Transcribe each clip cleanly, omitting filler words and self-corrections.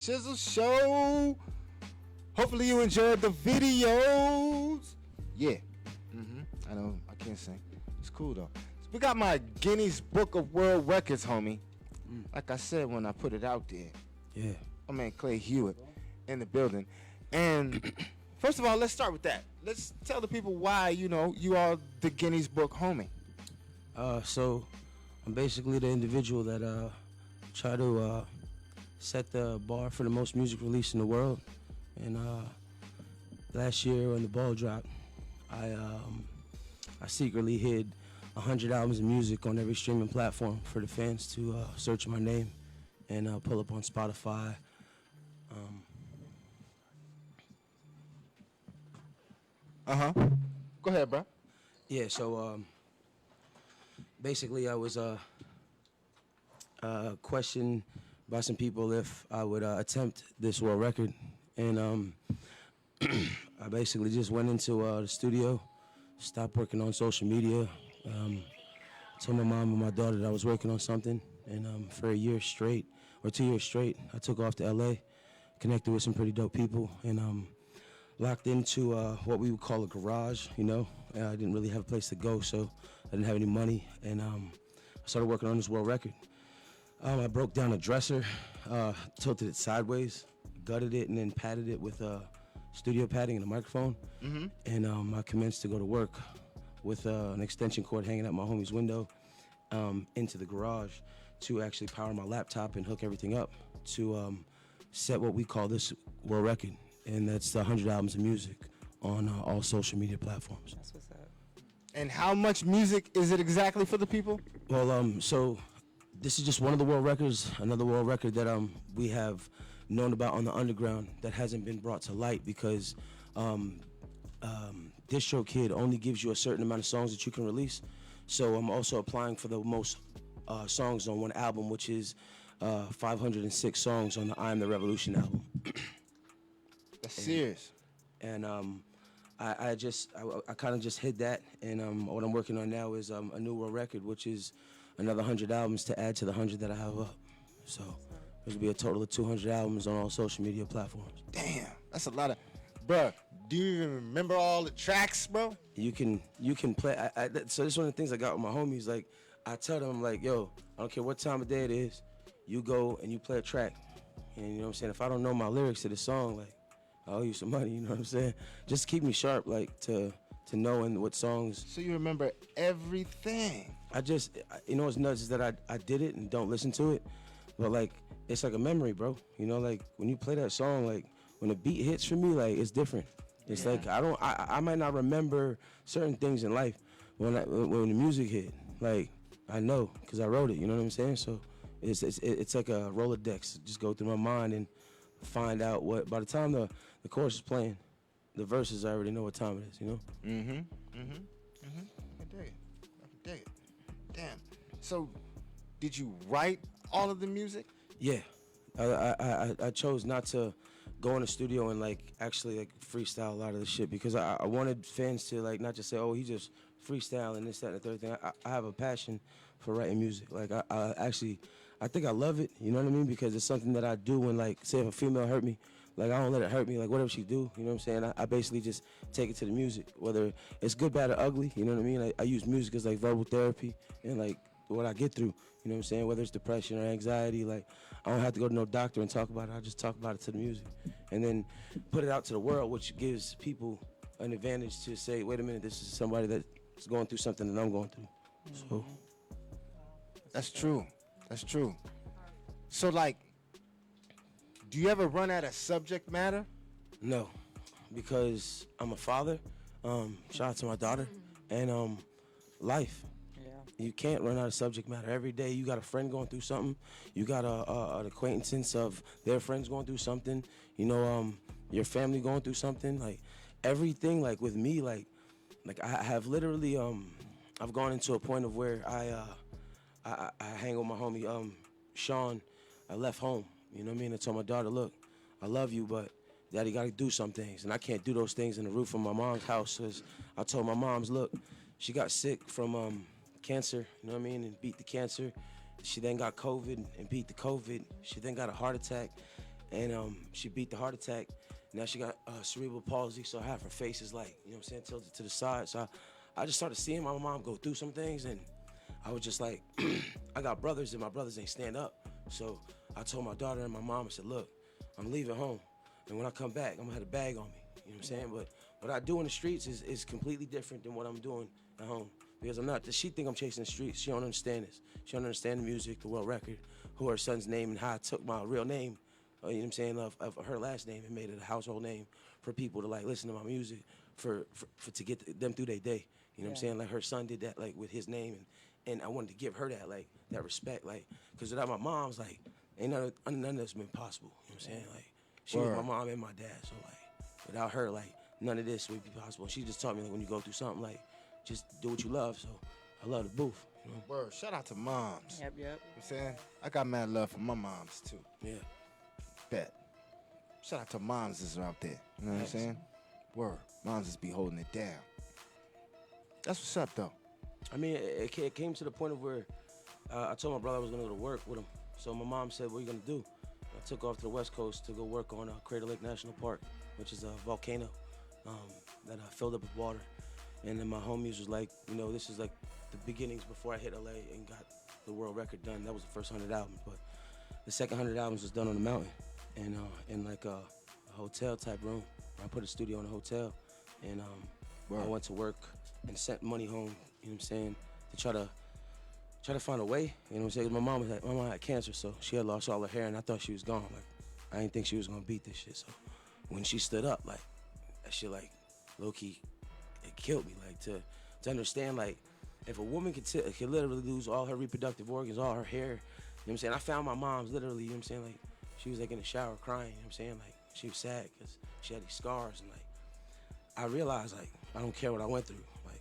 Shizzle Show. Hopefully you enjoyed the videos. Yeah. I know I can't sing. It's cool though. So we got my Guinness Book of World Records, homie. Like I said when I put it out there. Yeah. My man Clay Hewitt in the building. And first of all, let's start with that. Let's tell the people why, you are the Guinness Book homie. So I'm basically the individual that try to set the bar for the most music released in the world. And last year when the ball dropped, I secretly hid 100 albums of music on every streaming platform for the fans to search my name and pull up on Spotify. Go ahead, bro. Yeah, so basically I was questioned by some people if I would attempt this world record. And I basically just went into the studio, stopped working on social media, told my mom and my daughter that I was working on something. And for a year straight, or 2 years straight, I took off to LA, connected with some pretty dope people, and locked into what we would call a garage, I didn't really have a place to go, so I didn't have any money. And I started working on this world record. I broke down a dresser, tilted it sideways, gutted it, and then padded it with studio padding and a microphone. And I commenced to go to work with an extension cord hanging out my homie's window into the garage to actually power my laptop and hook everything up to set what we call this world record. And that's the 100 albums of music on all social media platforms. That's what's up. And how much music is it exactly for the people? Well, so this is just one of the world records, another world record that we have known about on the underground that hasn't been brought to light because DistroKid only gives you a certain amount of songs that you can release. So I'm also applying for the most songs on one album, which is 506 songs on the I Am the Revolution album. That's serious. And I kind of just hid that, and what I'm working on now is a new world record, which is another 100 albums to add to the 100 that I have up. So there's gonna be a total of 200 albums on all social media platforms. Damn, that's a lot of, bruh. Do you even remember all the tracks, bro? You can play. So this is one of the things I got with my homies. Like I tell them, I'm like, yo, I don't care what time of day it is, you go and you play a track, and you know what I'm saying. If I don't know my lyrics to the song, like I owe you some money. You know what I'm saying? Just keep me sharp, like to knowing what songs. So you remember everything. What's nuts is that I did it and don't listen to it, but like it's like a memory, bro. Like when you play that song, like when the beat hits for me, like it's different. It's like I might not remember certain things in life when the music hit. Like I know because I wrote it. You know what I'm saying? So it's like a Rolodex. Just go through my mind and find out what. By the time the chorus is playing, the verses I already know what time it is. I can dig it. I can dig it. Damn. So, did you write all of the music? Yeah, I chose not to go in the studio and like actually like freestyle a lot of the shit because I wanted fans to like not just say, oh, he just freestyling this, that, and the third thing. I have a passion for writing music. Like I think I love it. You know what I mean? Because it's something that I do when like say if a female hurt me, like I don't let it hurt me. Like whatever she do, you know what I'm saying? I basically just take it to the music, whether it's good, bad, or ugly. You know what I mean? I use music as like verbal therapy and like what I get through. You know what I'm saying? Whether it's depression or anxiety, like I don't have to go to no doctor and talk about it. I just talk about it to the music, and then put it out to the world, which gives people an advantage to say, wait a minute, this is somebody that's going through something that I'm going through. So that's true. That's true. So like, do you ever run out of subject matter? No, because I'm a father. Shout out to my daughter and life. You can't run out of subject matter. Every day you got a friend going through something. You got an acquaintance of their friends going through something. Your family going through something. Like everything. Like with me, like I have literally I've gone into a point of where I hang with my homie Sean. I left home. You know what I mean? I told my daughter, look, I love you, but Daddy got to do some things, and I can't do those things in the roof of my mom's house. Cause I told my moms, look, she got sick from cancer, you know what I mean, and beat the cancer. She then got COVID and beat the COVID. She then got a heart attack. and she beat the heart attack. Now she got cerebral palsy, so half her face is like, you know what I'm saying, tilted to the side. So I just started seeing my mom go through some things, and I was just like, I got brothers, and my brothers ain't stand up. So I told my daughter and my mom, I said, look, I'm leaving home, and when I come back, I'm gonna have a bag on me. You know what I'm saying? But what I do in the streets is completely different than what I'm doing at home. Because I'm not, she think I'm chasing the streets. She don't understand this. She don't understand the music, the world record, who her son's name, and how I took my real name, you know what I'm saying, of her last name and made it a household name for people to like listen to my music for to get them through their day. You know what I'm saying? Like her son did that like with his name, and I wanted to give her that like that respect, like, because without my mom's like ain't none of this been possible. You know what I'm saying? Like she was my mom and my dad, so like without her like none of this would be possible. She just taught me like when you go through something like just do what you love. So I love the booth. You know? Word. Shout out to moms. Yep. You know what I'm saying? I got mad love for my moms too. Yeah. Bet. Shout out to moms that's out there. You know what I'm saying? Word. Moms just be holding it down. That's what's up though. I mean, it came to the point of where I told my brother I was gonna go to work with him. So my mom said, "What are you gonna do?" I took off to the West Coast to go work on Crater Lake National Park, which is a volcano that I filled up with water. And then my homies was like, you know, this is like the beginnings before I hit LA and got the world record done. That was the first 100 albums, but the second 100 albums was done on the mountain, and in like a hotel type room. I put a studio in a hotel, and I went to work and sent money home. You know what I'm saying? To try to find a way. You know what I'm saying? My mom had cancer, so she had lost all her hair, and I thought she was gone. Like I didn't think she was gonna beat this shit. So when she stood up, like that shit, like low key, it killed me. Like to understand, like if a woman could literally lose all her reproductive organs, all her hair. You know what I'm saying? I found my mom's literally. You know what I'm saying? Like she was like in the shower crying. You know what I'm saying? Like she was sad because she had these scars, and like I realized like I don't care what I went through. Like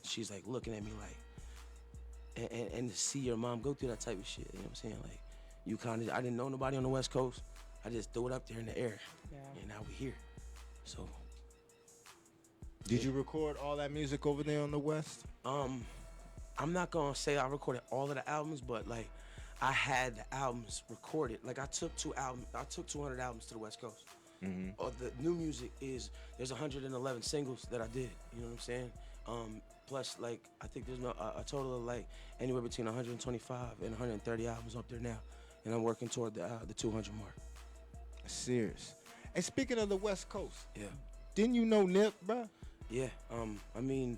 she's like looking at me like, and to see your mom go through that type of shit. You know what I'm saying? Like you kind of, I didn't know nobody on the West Coast. I just threw it up there in the air, and now we here. So. Did you record all that music over there on the West? I'm not gonna say I recorded all of the albums, but like I had the albums recorded. Like I took 200 albums to the West Coast. Mm-hmm. The new music there's 111 singles that I did. You know what I'm saying? Plus like I think there's a total of like anywhere between 125 and 130 albums up there now, and I'm working toward the 200 mark. Serious. And speaking of the West Coast, didn't you know Nip, bro? Yeah. I mean,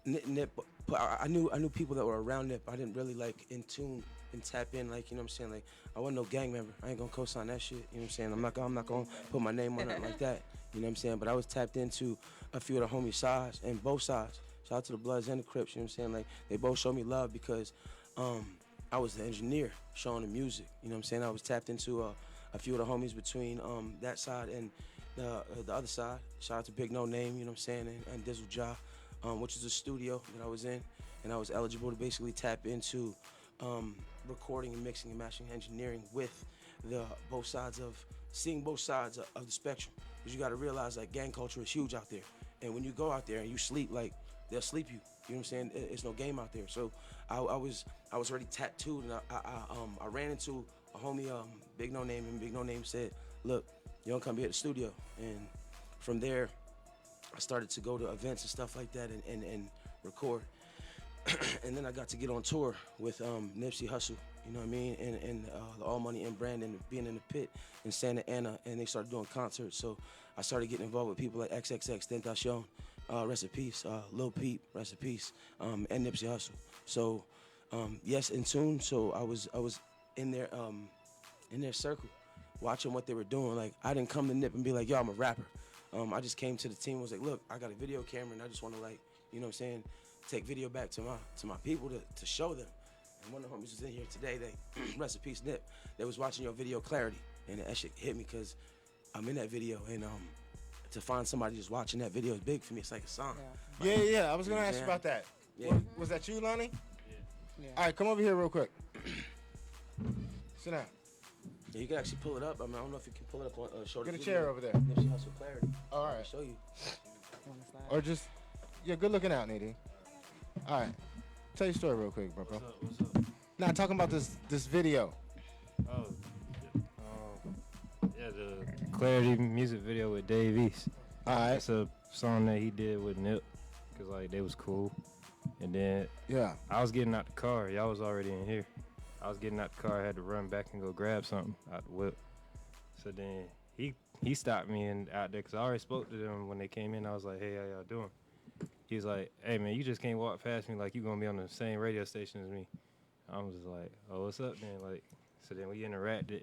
Nip. I knew people that were around Nip. I didn't really like in tune and tap in, like, you know what I'm saying? Like I wasn't no gang member. I ain't gonna co-sign that shit. You know what I'm saying? I'm not gonna put my name on it like that. You know what I'm saying? But I was tapped into a few of the homie sides and both sides. Shout out to the Bloods and the Crips. You know what I'm saying? Like they both showed me love because I was the engineer showing the music. You know what I'm saying? I was tapped into a few of the homies between that side and the other side. Shout out to Big No Name, you know what I'm saying, and Dizzle Ja, which is a studio that I was in, and I was eligible to basically tap into recording and mixing and mastering engineering with seeing both sides of the spectrum. Because you got to realize like gang culture is huge out there, and when you go out there and you sleep, like they'll sleep you. You know what I'm saying? It's no game out there. So I was already tattooed, and I ran into a homie, Big No Name, and Big No Name said, "Look, you don't come here to the studio." And from there, I started to go to events and stuff like that and record. And then I got to get on tour with Nipsey Hussle, you know what I mean, and the All Money and Brandon being in the pit in Santa Ana, and they started doing concerts. So I started getting involved with people like XXX Tentacion, rest in peace, Lil Peep, rest in peace, and Nipsey Hussle. So yes, in tune. So I was in their circle, watching what they were doing. Like I didn't come to Nip and be like, yo, I'm a rapper. I just came to the team and was like, look, I got a video camera and I just want to, like, you know what I'm saying, take video back to my people to show them. And one of the homies was in here today, they rest in peace Nip, they was watching your video Clarity, and that shit hit me because I'm in that video, and to find somebody just watching that video is big for me. It's like a song. Yeah. I was gonna ask you about that. Yeah. Was that you, Lonnie? Yeah. All right, come over here real quick. Sit down. Yeah, you can actually pull it up. I mean, I don't know if you can pull it up on show. Get a chair over there. Nipsey Hussle Clarity. All right. I'll show you. Or just, good looking out, Nadeen. All right. Tell your story real quick, bro. What's up? Nah, talking about this video. Oh, the Clarity music video with Dave East. All right. That's a song that he did with Nip, cause like they was cool. And then I was getting out the car. Y'all was already in here. I was getting out the car. I had to run back and go grab something out the whip. So then he stopped me out there, cause I already spoke to them when they came in. I was like, hey, how y'all doing? He was like, hey man, you just can't walk past me like you gonna be on the same radio station as me. I was just like, oh, what's up then? Like, so then we interacted.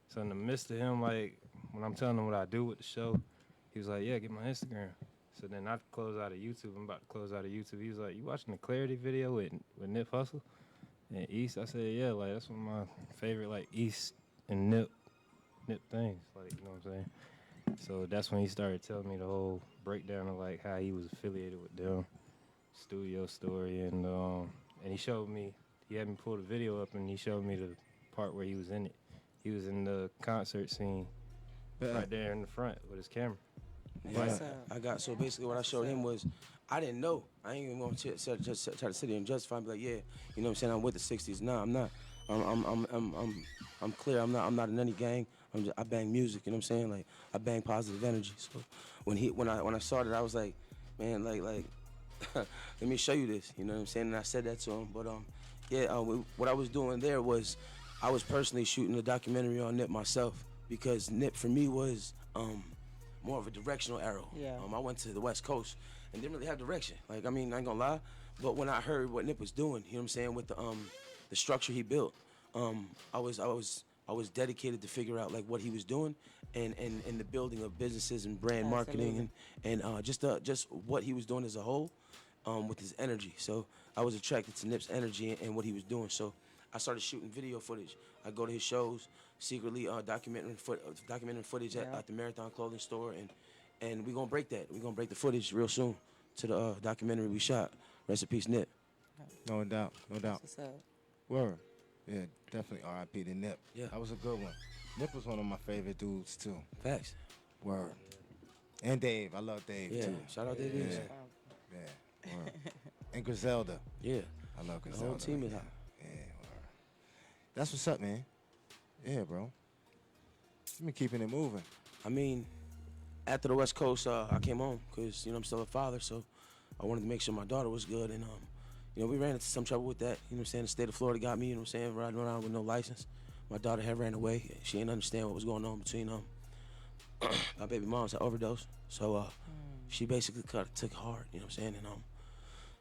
So in the midst of him, like, when I'm telling him what I do with the show, he was like, yeah, get my Instagram. So then I close out of YouTube. I'm about to close out of YouTube. He was like, you watching the Clarity video with Nip Hustle and East? I said, yeah, like, that's one of my favorite, like, East and Nip things. Like, you know what I'm saying? So that's when he started telling me the whole breakdown of, like, how he was affiliated with them, studio story, and he showed me, he had me pull the video up, and he showed me the part where he was in it. He was in the concert scene right there in the front with his camera. Yeah, so basically what I showed him was, I didn't know. I ain't even going to just try to sit here and justify and be like, yeah, you know what I'm saying, I'm with the 60s. No, I'm not. I'm clear. I'm not in any gang. I bang music, you know what I'm saying? Like, I bang positive energy. So when I saw that, I was like, man, like let me show you this, you know what I'm saying? And I said that to him. But what I was doing there was I was personally shooting a documentary on Nip myself, because Nip for me was more of a directional arrow. Yeah. I went to the West Coast and didn't really have direction. Like, I mean, I ain't gonna lie, but when I heard what Nip was doing, you know what I'm saying, with the structure he built, I was dedicated to figure out like what he was doing and the building of businesses and brand marketing and just what he was doing as a whole with his energy. So I was attracted to Nip's energy and what he was doing. So I started shooting video footage. I go to his shows, secretly documenting footage at the Marathon Clothing Store, and we're gonna break that. We're gonna break the footage real soon to the documentary we shot. Rest in peace, Nip. No doubt. What's up? Word. Yeah, definitely R.I.P. to Nip. Yeah. That was a good one. Nip was one of my favorite dudes, too. Facts. Word. And Dave. I love Dave, too. Shout out Dave. Yeah. Word. And Griselda. Yeah. I love The Griselda. whole team is hot. Yeah, word. That's what's up, man. Yeah, bro. You've been keeping it moving. I mean, after the West Coast, I came home because, you know, I'm still a father, so I wanted to make sure my daughter was good. And, you know, we ran into some trouble with that. You know what I'm saying? The state of Florida got me, you know what I'm saying, riding around with no license. My daughter had ran away. She didn't understand what was going on between my baby moms had overdosed. So she basically took hard, you know what I'm saying? And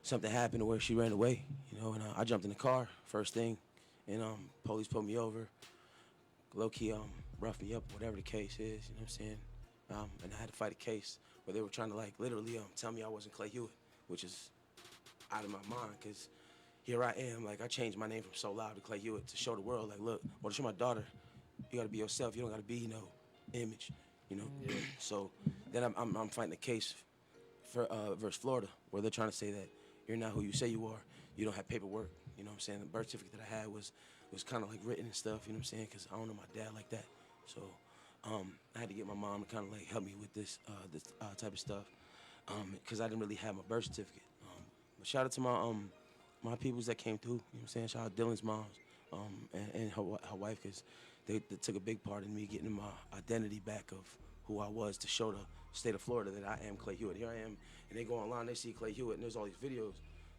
something happened where she ran away, you know, and I jumped in the car first thing, and police pulled me over, low-key roughed me up, whatever the case is, you know what I'm saying? And I had to fight a case where they were trying to, like, literally tell me I wasn't Clay Hewitt, which is out of my mind, because here I am, like, I changed my name from So Loud to Clay Hewitt to show the world, like, look, well, to show my daughter, you gotta be yourself, you don't gotta be, you know, image, you know? Yeah. So then I'm fighting a case for versus Florida, where they're trying to say that you're not who you say you are, you don't have paperwork, you know what I'm saying? The birth certificate that I had was kind of like written and stuff, you know what I'm saying? Because I don't know my dad like that. So I had to get my mom to kind of like help me with this type of stuff, because I didn't really have my birth certificate. But shout out to my peoples that came through, you know what I'm saying? Shout out Dylan's moms and her wife, because they took a big part in me getting my identity back of who I was, to show the state of Florida that I am Clay Hewitt. Here I am, and they go online, they see Clay Hewitt, and there's all these videos,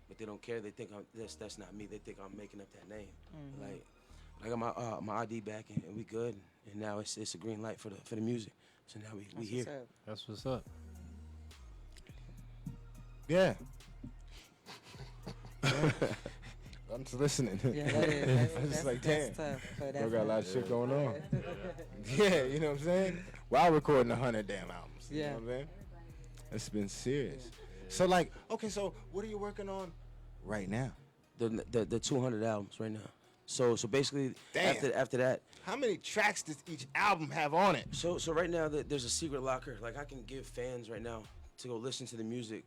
but they don't care. They think that's not me. They think I'm making up that name. Mm-hmm. Like, I got my ID back, and we good, and now it's a green light for the music. So now we here. That's what's up. Yeah. I'm just listening. Yeah, that is. I'm just like, damn. Tough. So Bro got a lot of shit going on. Yeah, you know what I'm saying? While recording 100 damn albums. Yeah. You know what I'm saying? It's been serious. So, like, okay, so what are you working on right now? The 200 albums right now. So basically, after that. How many tracks does each album have on it? So right now, there's a secret locker. Like, I can give fans right now to go listen to the music.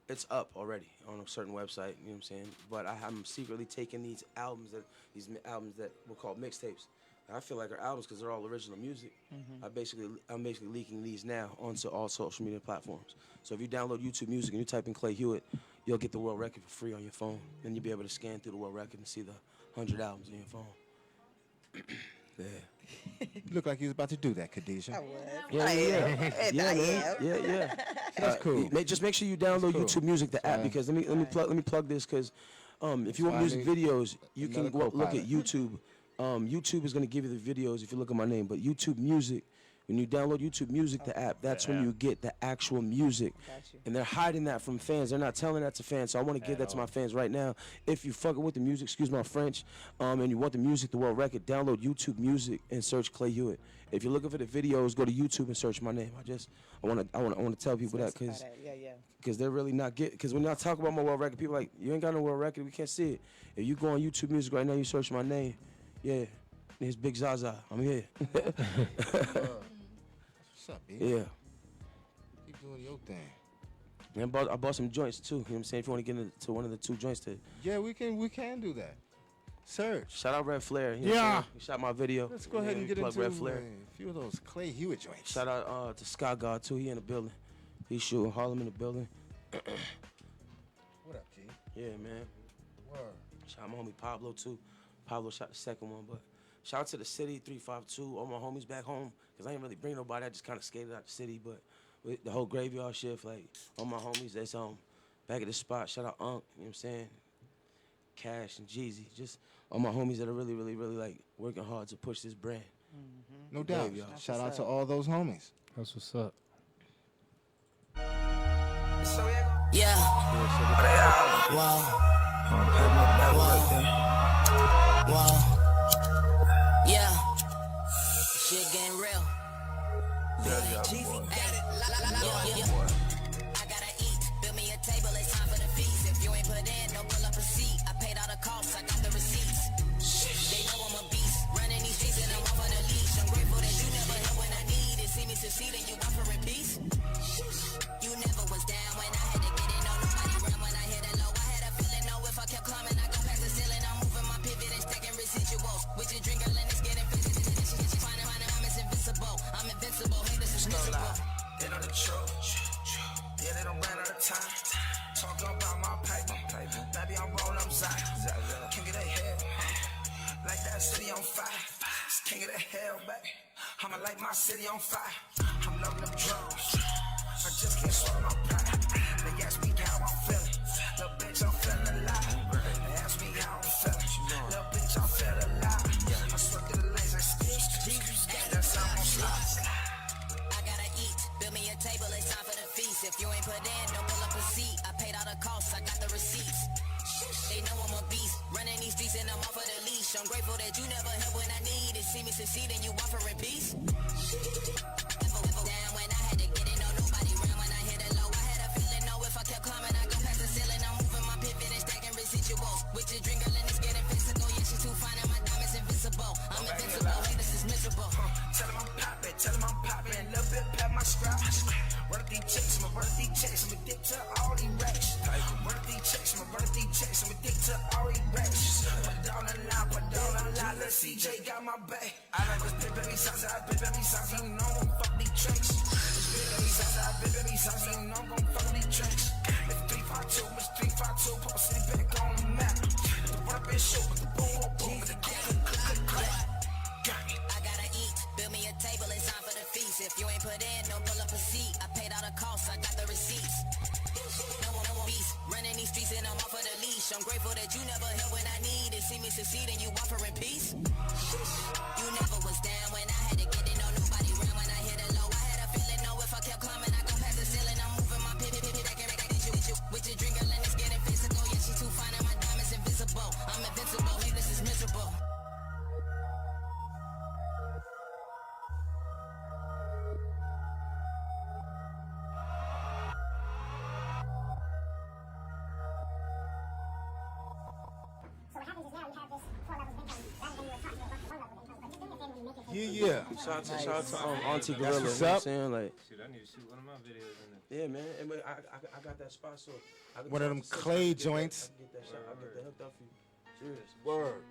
It's up already on a certain website, you know what I'm saying? But I'm secretly taking these albums that were called mixtapes. I feel like are albums because they're all original music. Mm-hmm. I'm basically leaking these now onto all social media platforms. So if you download YouTube Music and you type in Clay Hewitt, you'll get the world record for free on your phone. Then you'll be able to scan through the world record and see the 100 albums on your phone. Yeah. You look like you was about to do that, Khadijah. I was. Yeah. That's cool. Just make sure you download YouTube Music, the app, because let me plug this, because if you want music videos, you can go look at YouTube. YouTube is gonna give you the videos if you look at my name, but YouTube Music. When you download YouTube Music, the app, that's when you get the actual music. And they're hiding that from fans. They're not telling that to fans. So I want to give that to my fans right now. If you fucking with the music, excuse my French, and you want the music, the world record, download YouTube Music and search Clay Hewitt. If you're looking for the videos, go to YouTube and search my name. I want to tell people that because they're really not getting. Because when y'all talk about my world record, people are like, you ain't got no world record, we can't see it. If you go on YouTube Music right now, you search my name, it's Big Zaza. I'm here. What's up, B? Yeah. Keep doing your thing. And I bought some joints too. You know what I'm saying? If you want to get into one of the 2 joints to. Yeah, we can do that. Search. Shout out Red Flare. You know he shot my video. Let's go ahead and get into Red Flare. A few of those Clay Hewitt joints. Shout out to Sky God too. He in the building. He's shooting Harlem in the building. What up, G? Yeah, man. Word. Shout out my homie Pablo too. Pablo shot the second one, but shout out to the city 352. All my homies back home. Cause I ain't really bring nobody. I just kind of skated out the city, but with the whole graveyard shift, like all my homies that's back at the spot. Shout out Unc, you know what I'm saying? Cash and Jeezy, just all my homies that are really, really, really like working hard to push this brand. No doubt. Shout out to all those homies. That's what's up. Yeah. Wow. Yeah. Shit getting real. Jeezy got it. I gotta eat. Build me a table, it's time for the feast. If you ain't put in, don't pull up a seat. I paid all the costs, I got the receipts. They know I'm a beast. Running these streets and I'm off of the leash. I'm grateful that you never help when I need it. See me succeed and you offering peace. You never was down when I had to get it. No, nobody run when I hit a low. I had a feeling, no, if I kept climbing, I go past the ceiling. I'm moving my pivot and stacking residuals. With your drink, and it's getting physical. Finding I'm invincible. I'm invincible. Hey, this is miserable. They know the truth. Yeah, they don't run out of time. Talk about my paper. Baby, I'm rolling up Zion. Can't get a hell. Like that city on fire. Can't get a hell, baby. I'ma light my city on fire. I'm loving them drugs. I just can't swallow my pride. They ask me how I'm feeling. Little bitch, I'm feeling alive. They ask me how I'm feeling. Little bitch, I'm feeling alive. I swear to the laser sticks. That's how I'm slide. I gotta eat. Build me a table, it's time for the feast. If you ain't put in, don't pull up a seat. I paid all the costs, I got the receipts. They know I'm a beast. Running these streets and I'm off of the leash. I'm grateful that you never help when I need it. See me succeed and you offering peace. Never down when I had to get it. No, nobody ran when I hit a low. I had a feeling, no, if I kept climbing, I go past the ceiling. I'm moving my pivot and stacking residuals. With your drink, and it's getting physical. Yeah, she too fine and my diamonds invincible. I'm invincible. Hey, this is miserable. Tell them I'm poppin', little bit pat my scrap. Run up these checks, I'ma run up these checks, I'm addicted to all these racks. Run up these checks, I'ma run up these checks, I'm addicted to all these racks. Put it on the line, little CJ got my back. I like this big baby salsa, you know I'm gon' fuck these tracks. This big baby salsa, you know I'm gon' fuck these tracks. It's 352, put my city back on the map. The run up and shoot, with the boom, with the clap. I gotta eat. Build me a table, it's time for the feast. If you ain't put in, don't pull up a seat. I paid all the costs, I got the receipts. No beast. Running these streets and I'm off of the leash. I'm grateful that you never help when I need it. See me succeed and you offering peace. You never was down when I had to get it. No, nobody ran when I hit a low. I had a feeling, no, if I kept climbing, I go past the ceiling. I'm moving my pivot, I can with your drink, and it's getting physical. Yeah, she too fine and my diamonds invisible. I'm invincible. Hey, this is miserable. Yeah. Shout out to Auntie Gorilla. That's You what's know what I'm up. saying? Like, Shoot, I need to shoot one of my videos in there. yeah, man. And I got that spot, so I can One of talk them to Sis, clay I can get joints. That, I can get that shot. I'll get that hooked up for you. Serious. Word.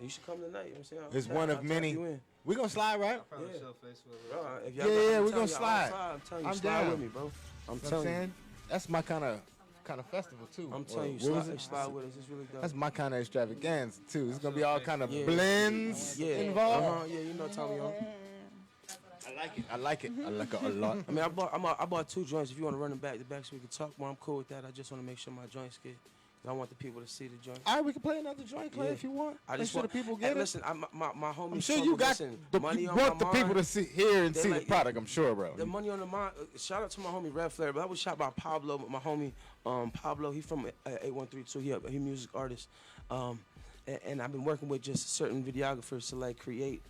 You should come tonight. You know what I'm saying? It's one of many. You in. We gonna slide, right? I probably Yeah. show face with it. Bro, if Yeah, y'all yeah, I'm we telling gonna you, slide. I'm telling you, I'm slide down. with me, bro. I'm You know what I'm telling you. saying? That's my kind of kind of festival too. I'm telling you, slide with us. It's really dope. That's my kind of extravaganza too. It's gonna be all kind of blends involved. Yeah, you know, Tommy. I like it a lot. I mean, I bought 2 joints. If you want to run them back to back so we can talk more, I'm cool with that. I just want to make sure my joints get. I want the people to see the joint. All right, we can play another joint, Clay, if you want. I just want the people get it. Listen, my homie. I'm sure you got the money you on want the people to hear and see the product. I'm sure, bro. The money on the mind. Shout out to my homie Red Flare, but that was shot by Pablo. My homie Pablo. He from 8132. He a music artist, and I've been working with just certain videographers to like create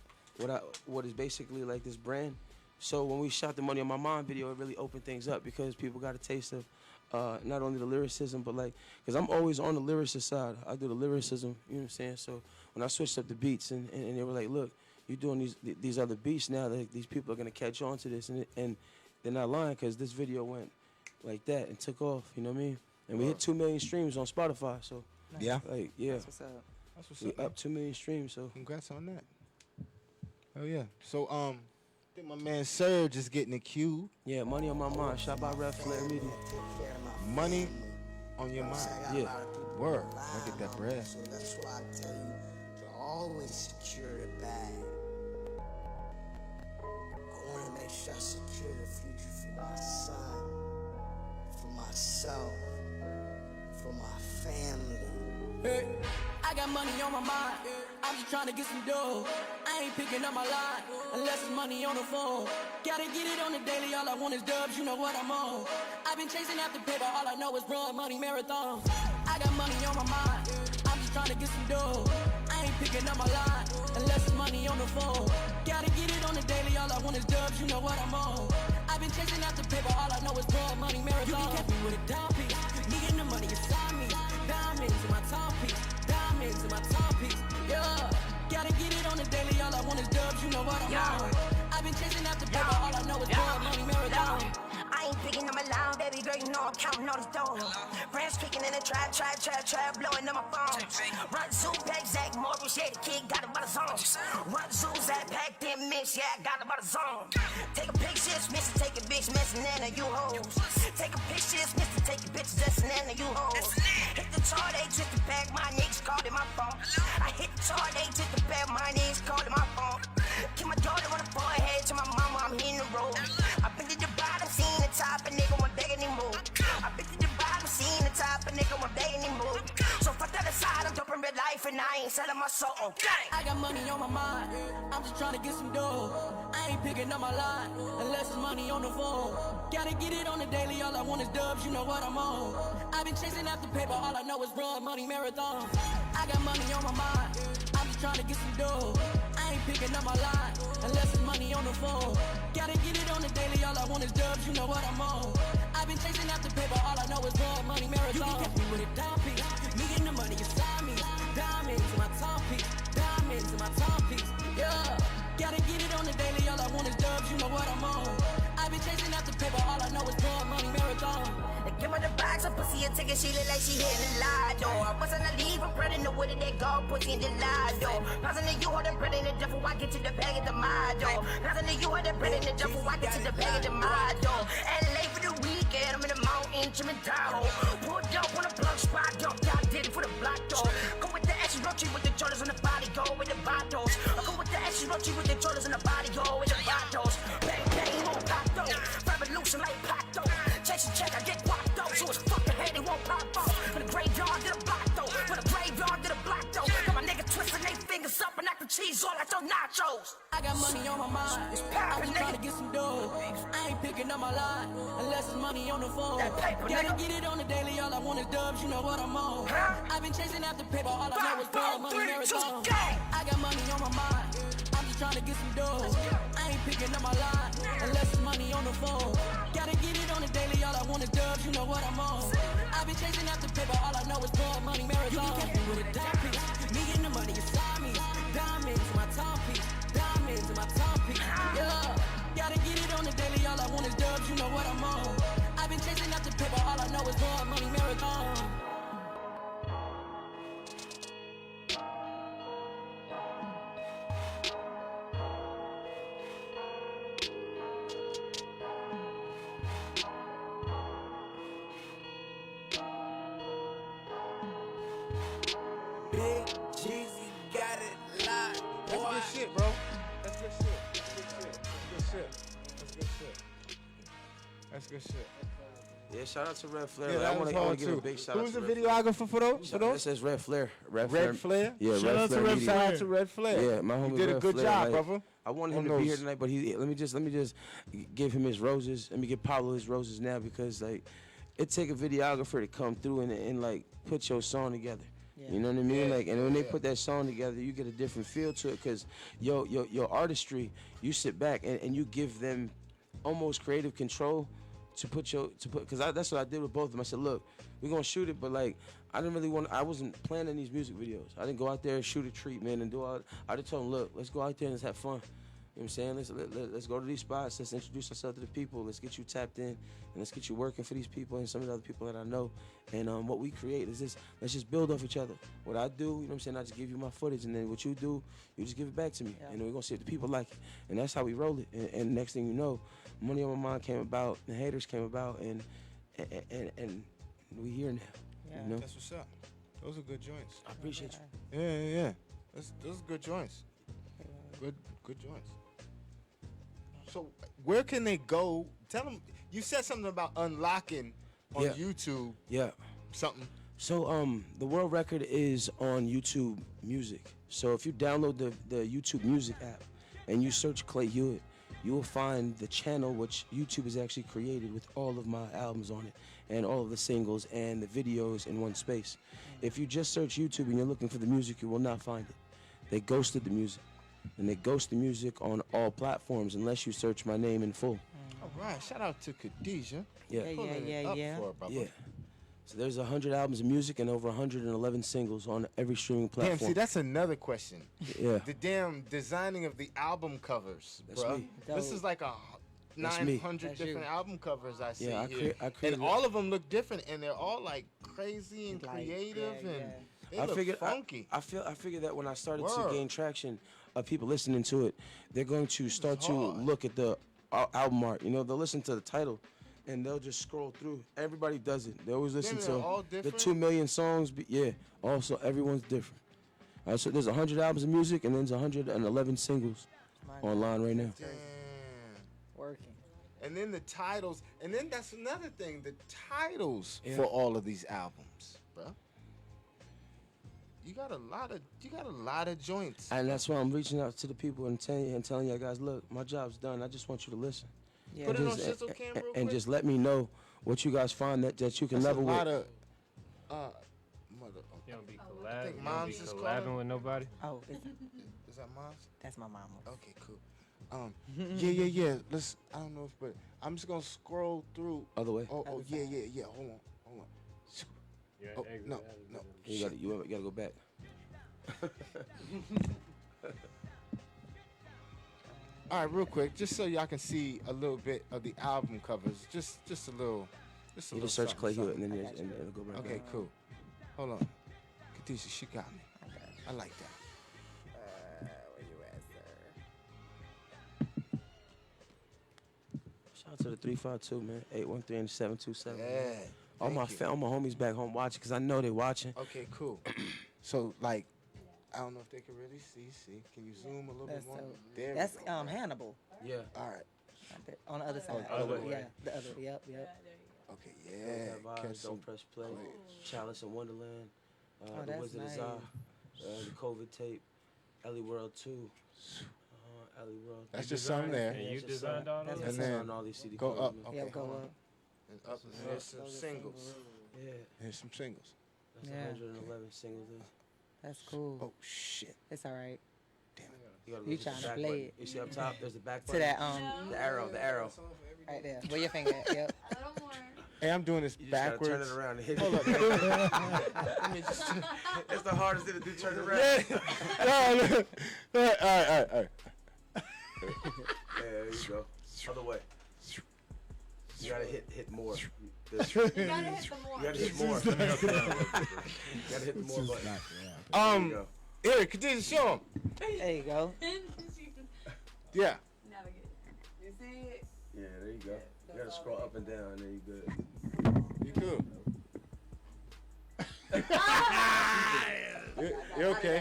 what is basically like this brand. So when we shot the Money on My Mind video, it really opened things up because people got a taste of. Not only the lyricism, but like, because I'm always on the lyricist side. I do the lyricism, you know what I'm saying? So when I switched up the beats and they were like, look, you're doing these other beats now, that these people are going to catch on to this. And they're not lying because this video went like that and took off, you know what I mean? And we hit 2 million streams on Spotify, so. Yeah. Like, yeah. That's what's up. That's what's we up. Up 2 million streams, so. Congrats on that. Oh, yeah. So, I think my man Serge is getting a cue. Yeah, Money on My Mind, shot by Red Flare Media. Money on your mind. Yeah. Word. I get that bread. So that's why I tell you to always secure the bag. I want to make sure I secure the future for my son, for myself, for my family. Hey, I got money on my mind. I'm just trying to get some dough. I ain't picking up my line unless it's money on the phone. Gotta get it on the daily. All I want is dubs. You know what I'm on. I've been chasing after paper. All I know is run money marathon. I got money on my mind. I'm just trying to get some dough. I ain't picking up my line unless it's money on the phone. Gotta get it on the daily. All I want is dubs. You know what I'm on. I've been chasing after paper. All I know is run money marathon. You can catch me with a dime piece. Me getting the money inside me. Diamonds in my timepiece. Diamonds in my timepiece. Yeah. Gotta get it on the daily, all I want is dubs, you know what I'm on. I've been chasing after paper, all I know is blood money marathon. I ain't picking up my line, baby girl, you know I'm counting all these dollars. Friends kicking in the trap, blowing up my phone. Run zoo, pack, Zach Morris, yeah, the kid got it by the zone. Run zoo, Zach, pack, them mix, yeah, I got it by the zone. Take a picture, miss it, take a bitch, messing in you hoes. Take a picture, miss it, take a bitch, messing in you hoes. Hit the chart, they took the bag, my niggas called it my phone. I hit the chart, they took the bag, my niggas called it my phone. Keep my daughter on the forehead to my mama, I'm hitting the road. I've been to the bottom, seen the top, a nigga won't beg anymore. I've been to the bottom, seen the top, a nigga won't beg anymore. So fuck that aside, I'm jumping red life and I ain't selling my soul. I got money on my mind, I'm just trying to get some dough. I ain't picking up my line unless it's money on the phone. Gotta get it on the daily, all I want is dubs, you know what I'm on. I've been chasing after paper, all I know is run money marathon. I got money on my mind, I'm just trying to get some dough. I ain't picking up my line unless it's money on the phone. Gotta get it on the daily, all I want is dubs, you know what I'm on. I've been chasing after paper, all I know is run money marathon. You can catch me with a dime piece, me getting the money inside me. Diamonds in my timepiece, diamonds in my timepiece, yeah. Gotta get it on the daily, all I want is dubs, you know what I'm on. I've been chasing after paper, all I know is run money marathon. Give her the box, a pussy a ticket, she look like she hitting Lido. I wasn't a leave, I'm spreading the wood and they go, pussy in the Lido. Passing to you, or the bread in the duffel, I get to the bag of the Mado. Passing to you, or the bread in the duffel, I get to the bag of the Mado. LA for the weekend, I'm in the mountain, Jimmy Tahoe. Pulled up on a plug spot, jumped out, did it for the block door. Go with the ashy roachy with the Jordans on the body, go with the bottles. I go with the ashy roachy with the Jordans on the body, go with the bottles. Bang, bang, he won't pop though. Revolution like Pato. Chase a check, I get guap though. So it's fuck ahead, they won't pop off. From the graveyard to the block though. From the graveyard to the block though. Got my nigga twisting they fingers up and knock the cheese all like your nachos. I got money on my mind, I'm just trying to get some dough. I ain't picking up my line unless it's money on the phone. Gotta get it on the daily, all I want is dubs, you know what I'm on. I've been chasing after paper, all I know is run money marathon. I got money on my mind, I'm just trying to get some dough. I ain't picking up my line unless it's money on the phone. Gotta get it on the daily, all I want is dubs, you know what I'm on. I've been chasing after paper, all I know is run money marathon. You can catch me with a dime piece, me getting the money inside me. Diamonds in my timepiece, diamonds in my timepiece, yeah. Gotta get it on the daily, all I want is dubs, you know what I'm on. I've been chasing after paper, all I know is run money marathon. good shit. That's good shit. Yeah, shout out to Red Flare. Yeah, I that want was to hard give a too. big shout out Who's to the Red videographer for those? Flare. It says Red Flare. Red Flare? Yeah, Shout out to Red Media. Shout out to Red Flare. Yeah, my homie You did a Red good Flare, job, like, brother. I wanted him to be here tonight, but let me just give him his roses. Let me give Pablo his roses now because like it take a videographer to come through and like put your song together. Yeah. You know what I mean? Like, and when they put that song together, you get a different feel to it because your artistry, you sit back and you give them almost creative control because that's what I did with both of them. I said, look, we're gonna shoot it, but like I wasn't planning these music videos. I didn't go out there and shoot a treatment and do all. I just told them, look, let's go out there and let's have fun. You know what I'm saying? Let's go to these spots. Let's introduce ourselves to the people. Let's get you tapped in, and let's get you working for these people and some of the other people that I know. And what we create is this. Let's just build off each other. What I do, you know what I'm saying? I just give you my footage, and then what you do, you just give it back to me. Yeah. And we're gonna see if the people like it. And that's how we roll it. And next thing you know, Money on My Mind came about, and Haters came about, and we here now. Yeah. You know? That's what's up. Those are good joints. I appreciate you. Yeah. Those are good joints. Good joints. So where can they go? Tell them. You said something about unlocking on YouTube. Yeah. Something. So the world record is on YouTube Music. So if you download the YouTube Music app and you search Clay Hewitt, you will find the channel which YouTube has actually created with all of my albums on it and all of the singles and the videos in one space. If you just search YouTube and you're looking for the music, you will not find it. They ghosted the music. And they ghost the music on all platforms unless you search my name in full. All right, shout out to Khadijah. Yeah. Yeah. So there's 100 albums of music and over 111 singles on every streaming platform. Damn, see, that's another question. Yeah. The damn designing of the album covers, bro. This is like 900 different album covers I see here. I created and all of them look different, and they're all like crazy and creative, and they look funky. I figured that when I started to gain traction of people listening to it, they're going to start to look at the album art. You know, they'll listen to the title, and they'll just scroll through. Everybody does it. They always listen to the 2 million songs. Also, everyone's different. So there's 100 albums of music, and then there's 111 singles online right now. Damn. Working. And then the titles, and then that's another thing, the titles for all of these albums, bro. You got a lot of joints. And that's why I'm reaching out to the people and telling you guys, look, my job's done. I just want you to listen. Yeah. Put it on Shizzle Cam real quick. And just let me know what you guys find that you can level with. That's a lot of, You don't be collabing with nobody? Oh, is that mom's? That's my mama. Okay, cool. Yeah. I don't know but I'm just gonna scroll through. Other way. Oh, yeah. Hold on. No. You gotta go back. All right, real quick, just so y'all can see a little bit of the album covers, just a little. You just search Clay Hewitt and then it'll go right back. Okay, cool. Hold on, Khadijah, she got me. I like that. Where you at, sir? Shout out to the 352, man. 813-727. Yeah. All my homies back home watching because I know they watching. Okay, cool. So like, I don't know if they can really see. Can you zoom a little bit more? That's Hannibal. Yeah. All right. On the other side. The other way. Yeah, the other. Yep. Okay, yeah. Don't press play. Chalice in Wonderland. The that's Wizard of nice. the COVID tape. Ellie World 2. Ellie World. That's just something there. And you designed all those? And then all these CD go covers, up. man. Okay, Yeah, go up. And up. And here's some singles. Yeah. Here's some singles. That's 111 singles there. That's cool. Oh shit. It's all right. Damn. You trying to play it. You see up top, there's the back To button. that The arrow. right there. Where your finger at? Yep. A little more. Hey, I'm doing this You just backwards. gotta turn it around and hit Hold it. up. It's the hardest thing to do, turn it around. Yeah. All right. Yeah, there you go. Other way. You gotta hit more. You gotta hit the more. You gotta hit more. You gotta hit the more button. There you go. Eric, continue to show him. There you go. Yeah. Navigate. You see it? Yeah, there you go. You gotta scroll up and down, and there you good. You cool. You're okay.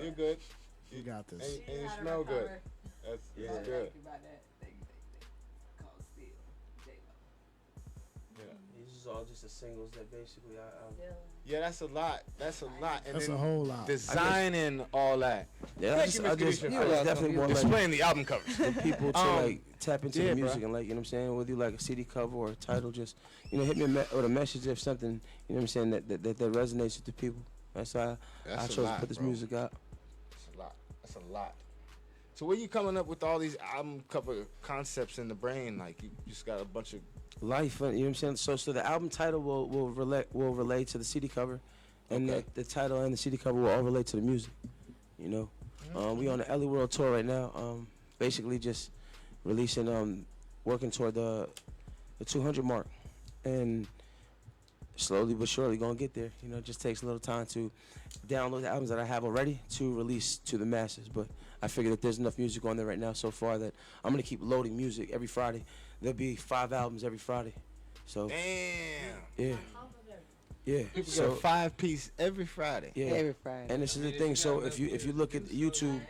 You're good. You got this. And you smell good. That's good. just the singles that basically Yeah, that's a lot. That's a lot. And That's then a whole lot. designing all that. Yeah, Thank you, Miss Khadijah. I just definitely want like Explain the album covers. the people to like tap into yeah, the music bruh. and like, you know what I'm saying, whether you like a CD cover or a title, just, you know, hit me with a message of something, you know what I'm saying, that resonates with the people. That's how I chose to put this music out. That's a lot. That's a lot. So where you coming up with all these album cover concepts in the brain? Like you just got a bunch of Life, you know what I'm saying. So the album title will relate to the CD cover, and the title and the CD cover will all relate to the music. You know, we on the LA World tour right now. Basically just releasing, working toward the 200 mark, and slowly but surely gonna get there. You know, it just takes a little time to download the albums that I have already to release to the masses. But I figure that there's enough music on there right now so far that I'm gonna keep loading music every Friday. There'll be 5 albums every Friday. So damn. Yeah. Yeah. People So get a 5-piece every Friday. yeah. Every Friday. And this is the thing. So if you look at YouTube,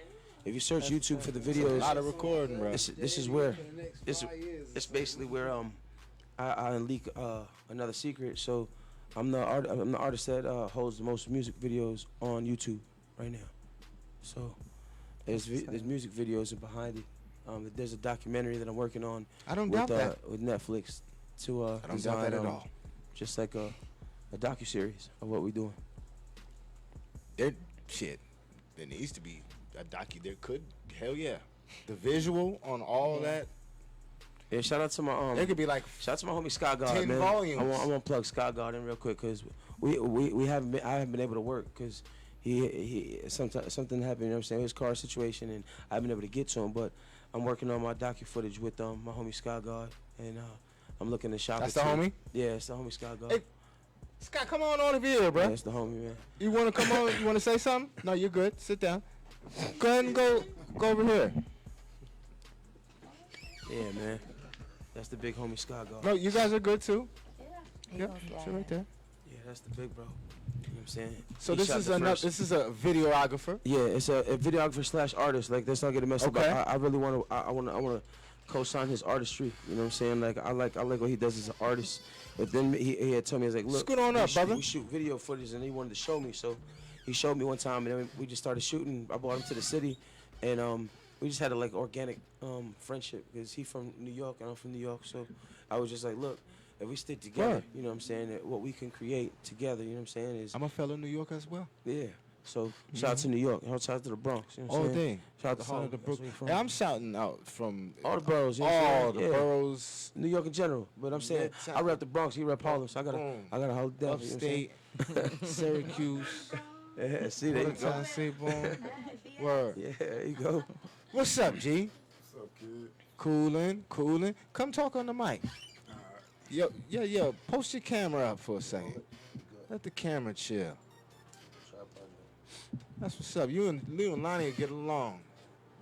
if you search YouTube for the A videos, lot of recording, bro. this is where it's basically where I leak another secret. So I'm the artist that holds the most music videos on YouTube right now. So there's music videos and behind it. There's a documentary that I'm working on. I don't with, doubt that. with Netflix to I don't design doubt that at all. just like a docuseries of what we're doing. There needs to be a docu. There could, hell yeah, the visual on all that. Yeah, shout out to my There could be like shout out to my homie Sky God, 10 man. volumes. I want to plug Sky God in real quick because I haven't been able to work because he something happened. You know what I'm saying? His car situation, and I haven't been able to get to him. But I'm working on my docu footage with my homie Sky God, and I'm looking to shop. That's it the too. homie? Yeah, it's the homie Sky God. Hey, Scott, come on over here, bro. Yeah, it's the homie, man. You want to come on? You want to say something? No, you're good. Sit down. Go ahead and go over here. Yeah, man. That's the big homie Sky God. No, you guys are good too. Yeah. Sit right there. Yeah, that's the big bro. You know what I'm saying? So He this shot is the another. first. This is a videographer. Yeah, it's a videographer / artist. Like, let's not get it messed Okay. up. I really want to. I want to co-sign his artistry. You know what I'm saying? Like, I like what he does as an artist. But then he had told me, he's like, look, Scoot on up, brother. We shoot video footage, and he wanted to show me. So he showed me one time, and then we just started shooting. I brought him to the city, and we just had a like organic friendship because he from New York and I'm from New York. So I was just like, look, if we stick together, Right. you know what I'm saying, that what we can create together, you know what I'm saying, is I'm a fellow New Yorker as well. yeah. So shout out to New York, shout out to the Bronx. You know what I'm All saying? day. Shout out to Shout out Harlem. to That's where Brooklyn. we from. And I'm shouting out from All the boroughs, you know what I'm all saying? the Yeah. boroughs. New York in general, but I'm saying Midtown. I rep the Bronx, he rep Harlem, so I gotta Boom. hold it down. You know what I'm saying? Upstate, Syracuse. Yeah, see, there you go. Tennessee, boom. Word. Yeah, there you go. What's up, G? What's up, kid? Cooling. Come talk on the mic. Yo. Post your camera up for a second. Let the camera chill. That's what's up. You and Lonnie get along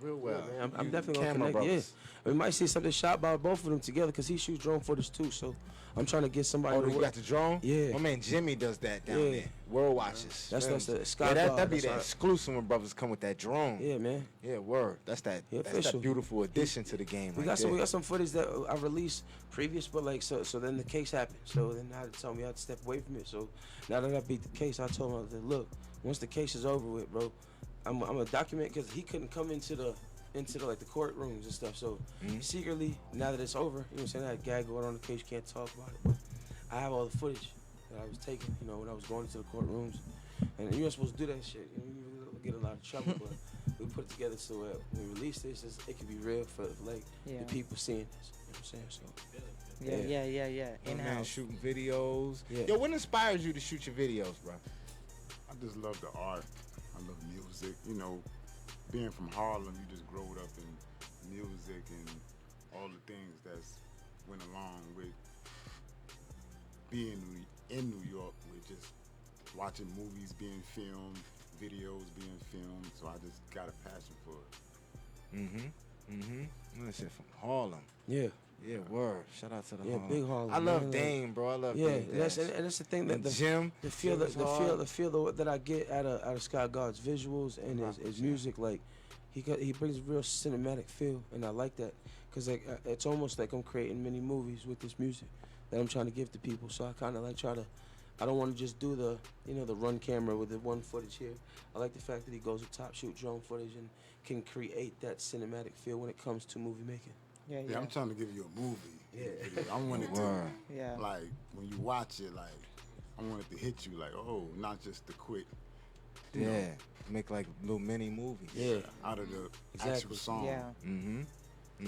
real well. Man, I'm You definitely gonna camera connect. brothers. Yeah, we might see something shot by both of them together because he shoots drone footage too. So I'm trying to get somebody. Oh, to you work. got the drone? Yeah. My man Jimmy does that down Yeah. there. World Watches. That's the Sky Yeah, God, that'd be that's the our- exclusive when brothers come with that drone. Yeah, man. Yeah, word. That's that. Yeah, That's official. that beautiful addition to the game. We right got some. there. We got some footage that I released previous, but like so then the case happened. So then I had to tell me I had to step away from it. So now that I beat the case, I told him, I said, look, once the case is over with, bro, I'm gonna document because he couldn't come into the like the courtrooms and stuff. So secretly, now that it's over, you know what I'm saying, I had gag order on the case, you can't talk about it. But I have all the footage that I was taking, you know, when I was going into the courtrooms. And you're not supposed to do that shit. You know, you get a lot of trouble, but we put it together so when we release this, it can be real for like the people seeing this. You know what I'm saying? So Yeah. My man In-house. shooting videos. Yeah. Yo, what inspires you to shoot your videos, bro? I just love the art. I love music. You know, being from Harlem, you just growed up in music and all the things that's went along with being in New York, with just watching movies being filmed, videos being filmed. So I just got a passion for it. Listen, from Harlem. yeah. Yeah, word. Shout out to the Yeah, Harlem. big Harlem, I love man. Dame, bro. I love Yeah, Dame. and that's the thing that And Jim. the feel Jim is hard. the feel that I get out of Sky God's visuals and his music, like he brings a real cinematic feel, and I like that Cause like it's almost like I'm creating mini movies with this music that I'm trying to give to people. So I kind of like try to. I don't want to just do the the run camera with the one footage here. I like the fact that he goes with top shoot drone footage and can create that cinematic feel when it comes to movie making. Yeah, I'm trying to give you a movie. Yeah. I want it to, Yeah. like, when you watch it, like, I want it to hit you, like, oh, not just the quick. You know, make like little mini movies. Yeah. out of the actual Exactly. song. Yeah.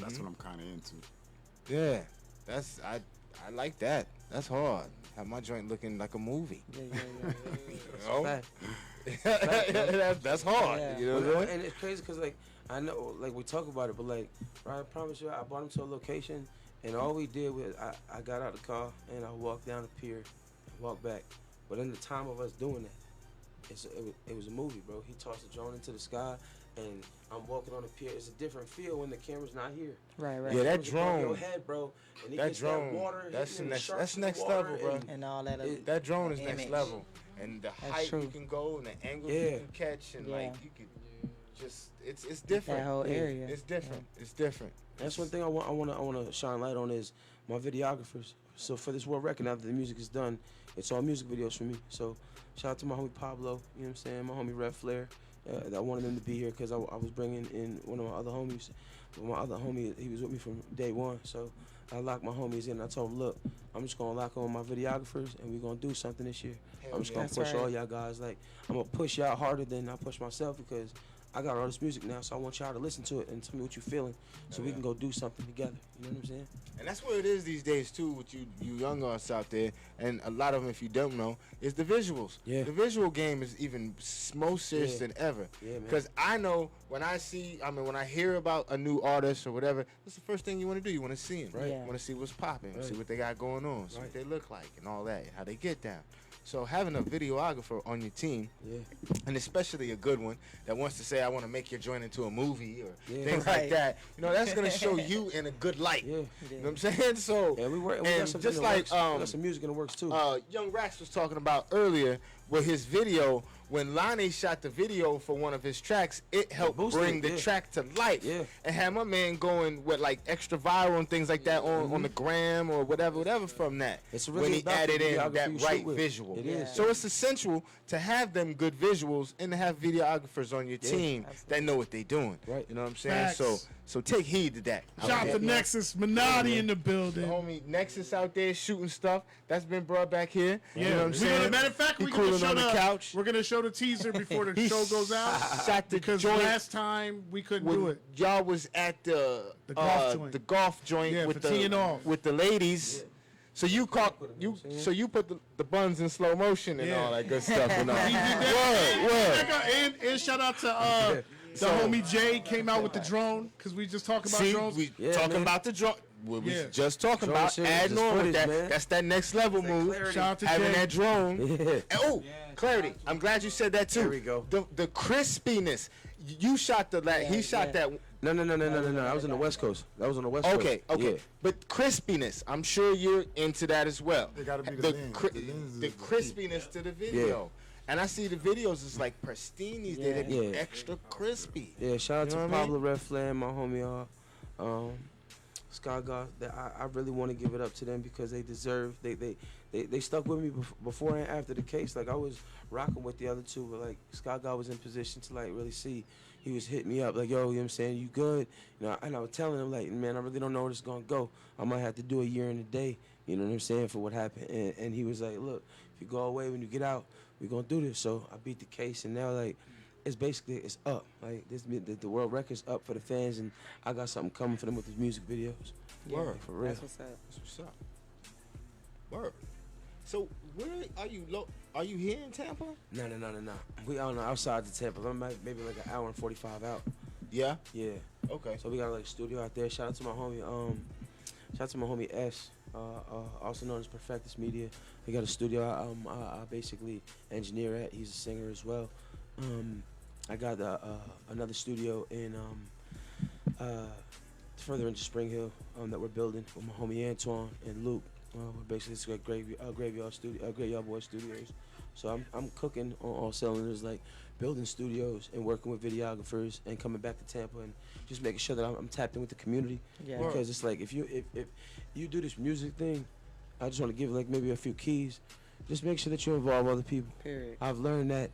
That's what I'm kind of into. Yeah, that's I like that. That's hard. Have my joint looking like a movie. Yeah. That's hard. Yeah. You know what I'm saying? And it's crazy because like I know like we talk about it, but like I promise you, I brought him to a location and all we did was I got out the car and I walked down the pier and walked back. But in the time of us doing that, it was a movie, bro. He tossed the drone into the sky, and I'm walking on the pier. It's a different feel when the camera's not here. Right. Yeah, that It's above drone. your head, bro. And he That gets drone. that water. That's and the sharks that's in the next water level, bro. And all that. That drone is next image. level, and the height true. you can go, and the angles Yeah. you can catch, and like you could just it's different. That whole area. It's different. It's different. That's one thing I want to shine light on is my videographers. So for this world record, after the music is done, it's all music videos for me. So shout out to my homie Pablo, you know what I'm saying, my homie Red Flare. I wanted them to be here because I was bringing in one of my other homies. My other homie, he was with me from day one. So I locked my homies in. I told them, look, I'm just going to lock on my videographers and we're going to do something this year. I'm just going to push all y'all guys. Like, I'm going to push y'all harder than I push myself because I got all this music now, so I want y'all to listen to it and tell me what you're feeling so we can go do something together. You know what I'm saying? And that's what it is these days too, with you young artists out there, and a lot of them, if you don't know, is the visuals. Yeah. The visual game is even more serious than ever. Yeah, man. Because I know when I hear about a new artist or whatever, that's the first thing you want to do. You want to see them, right? Yeah. You want to see what's popping, Right. see what they got going on, see what they look like, and all that, how they get down. So having a videographer on your team, and especially a good one that wants to say, I want to make your joint into a movie or things like that, that's going to show you in a good light. Yeah. You know what I'm saying? So, Yeah, we got and something just in the like works. We got some music in the works too. Young Rax was talking about earlier with his video, when Lonnie shot the video for one of his tracks, it helped bring the track to life. Yeah. And had my man going with like extra viral and things like that on the gram or whatever from that. It's really when he about added the in videography that you right shoot with. visual. It is. So it's essential to have them good visuals and to have videographers on your team that know what they're doing. Right. You know what I'm saying? Facts. So take heed to that. Shout out to Nexus Minati in the building. Homie Nexus out there shooting stuff. That's been brought back here. Yeah, You know what I'm saying? matter of fact, He we're gonna cooling show on the couch. We're gonna show the teaser before the He show goes out. Shot the Because joint last time we couldn't when do it. y'all was at the golf joint. the golf joint Yeah, with for teeing the off. with the ladies. So you caught you put the buns in slow motion and all that good stuff and all. Word. And shout out to the homie Jay came out with the drone because we just talking about See, drones. we talking about the drone. We was just talking Drone about series adding is on with footage, that. man. That's that next level move. Shout out to Having Jay. that drone. Yeah. And, clarity. I'm glad you said that too. There we go. The crispiness. You shot he shot that. No. I was on the West Coast. That was on the West Coast. Okay. Yeah. But crispiness, I'm sure you're into that as well. They gotta be the lens. The lens the is the crispiness to the video. And I see the videos, it's like pristine these days. They be Yeah. extra crispy. Yeah, shout out You know to what I mean? Pablo Red Flame, my homie, Sky God. I really want to give it up to them because they deserve. They stuck with me before and after the case. Like I was rocking with the other two, but like Sky God was in position to like really see. He was hitting me up like, yo, you know what I'm saying, you good? And I was telling him like, man, I really don't know where this is gonna go. I might have to do a year and a day. You know what I'm saying, for what happened. And he was like, look, if you go away when you get out, we're gonna do this. So I beat the case, and now like it's up. Like the world record's up for the fans, and I got something coming for them with these music videos. Word. For real. That's what's up. That's what's up. Word. So where are you? Are you here in Tampa? No. We out outside the Tampa. Maybe like an hour and 45 out. Yeah. Yeah. Okay. So we got like a studio out there. Shout out to my homie. Shout out to my homie S. Also known as Perfectus Media. We got a studio I basically engineer at. He's a singer as well. I got another studio in further into Spring Hill that we're building with my homie Antoine and Luke. Basically, it's like Graveyard Boy Studios. So I'm cooking on all cylinders, like building studios and working with videographers and coming back to Tampa and just making sure that I'm tapped in with the community. Yeah. Because it's like if you do this music thing, I just want to give like maybe a few keys. Just make sure that you involve other people. Period. I've learned that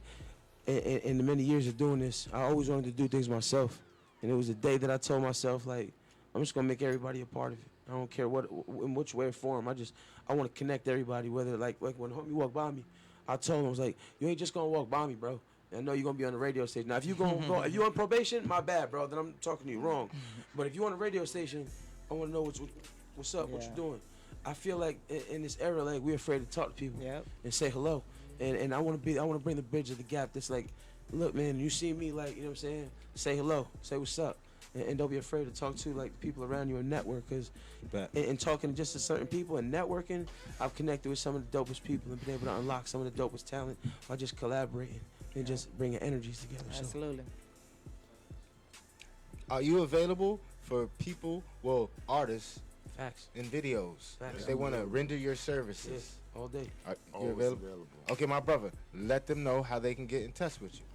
in the many years of doing this, I always wanted to do things myself. And it was a day that I told myself, like, I'm just going to make everybody a part of it. I don't care in which way or form. I want to connect everybody, whether like when homie walked by me, I told him, I was like, you ain't just going to walk by me, bro. I know you're going to be on the radio station. Now, if you if you on probation, my bad, bro, then I'm talking to you wrong. But if you on the radio station, I want to know what's up, what you doing. I feel like in this era, like, we're afraid to talk to people and say hello. And I want to bring the bridge of the gap that's like, look, man, you see me, like, you know what I'm saying? Say hello, say what's up. And don't be afraid to talk to like the people around you and network, because in talking just to certain people and networking, I've connected with some of the dopest people and been able to unlock some of the dopest talent by just collaborating and just bringing energies together. Absolutely. Are you available for people, artists, facts, in videos? Facts. If they want to render your services. Yes, all day. You're available? Okay, my brother, let them know how they can get in touch with you.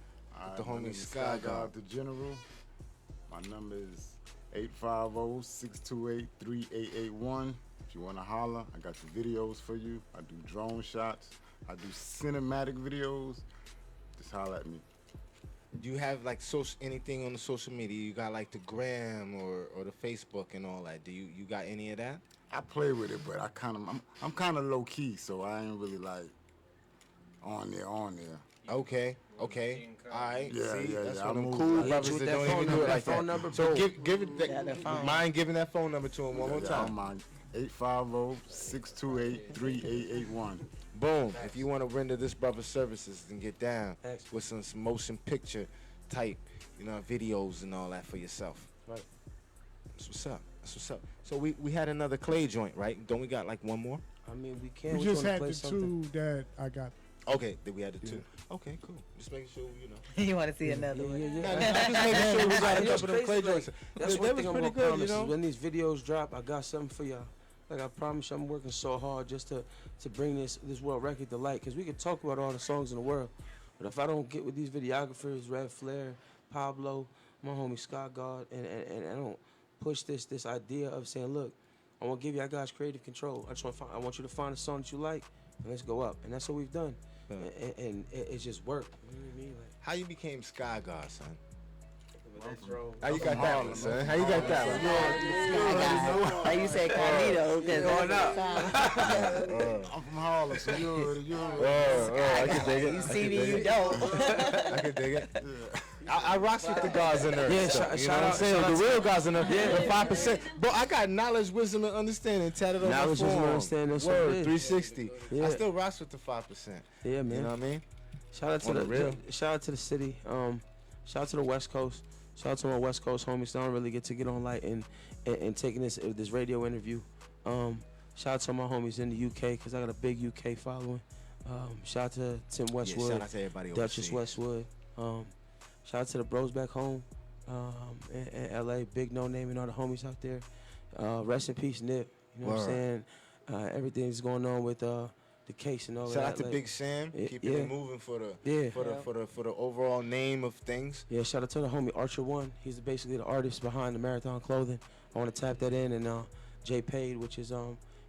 With the my homie name is Sky God. the General. My number is 850-628-3881. If you want to holler, I got the videos for you. I do drone shots. I do cinematic videos. Just holler at me. Do you have like anything on the social media? You got like the gram or the Facebook and all that. Do you got any of that? I play with it, but I'm kind of low key, so I ain't really like on there. Okay. All right. Yeah, That's yeah. one of them cool brothers that don't even do it like phone that. number, So boom. give it. Mind giving that phone number to him one more time. I'm on 850-628-3881. Boom. If you want to render this brother's services and get down with some motion picture type, videos and all that for yourself. Right. That's what's up. So we had another clay joint, right? Don't we got like one more? I mean, we can. We just had the two that I got. Okay, then we had the two. Okay, cool. Just making sure, You want to see another one? Just making sure we got a couple of them clay joints. That's That one was thing I'm pretty gonna good, promise. When these videos drop, I got something for y'all. Like, I promise you, I'm working so hard just to bring this world record to light. Because we can talk about all the songs in the world, but if I don't get with these videographers, Red Flair, Pablo, my homie Scott God, and I don't push this idea of saying, look, I want to give y'all guys creative control. I want you to find a song that you like, and let's go up. And that's what we've done. And it's just work. You know what I mean? Like, How you became Sky God, son? How you got that one, son? How you got that one? How you say Carlito? Going up. I'm from Harlem, so you I can dig it. You see me, you don't. I can dig it. I rocks with the guys in there. Yeah, so, shout out, the real guys in there. The 5%. But I got knowledge, wisdom, and understanding tatted on my Knowledge, wisdom, and form. understanding, that's Word, what it is. 360. Yeah. I still rocks with the 5%. Yeah, man. You know what I mean? Shout out to On the real. shout out to the city. Shout out to the West Coast. Shout out to my West Coast homies. They don't really get to get on light and taking this radio interview. Shout out to my homies in the UK, because I got a big UK following. Shout out to Tim Westwood, shout out to everybody Duchess overseas. Westwood. Shout out to the bros back home in LA, big no name and all the homies out there. Rest in peace, Nip. You know what I'm saying? Everything's going on with the case and all Shout that. out to like, Big Sam, keeping it moving for the overall name of things. Yeah, shout out to the homie Archer One. He's basically the artist behind the Marathon Clothing. I want to tap that in, and Jay Paid, which is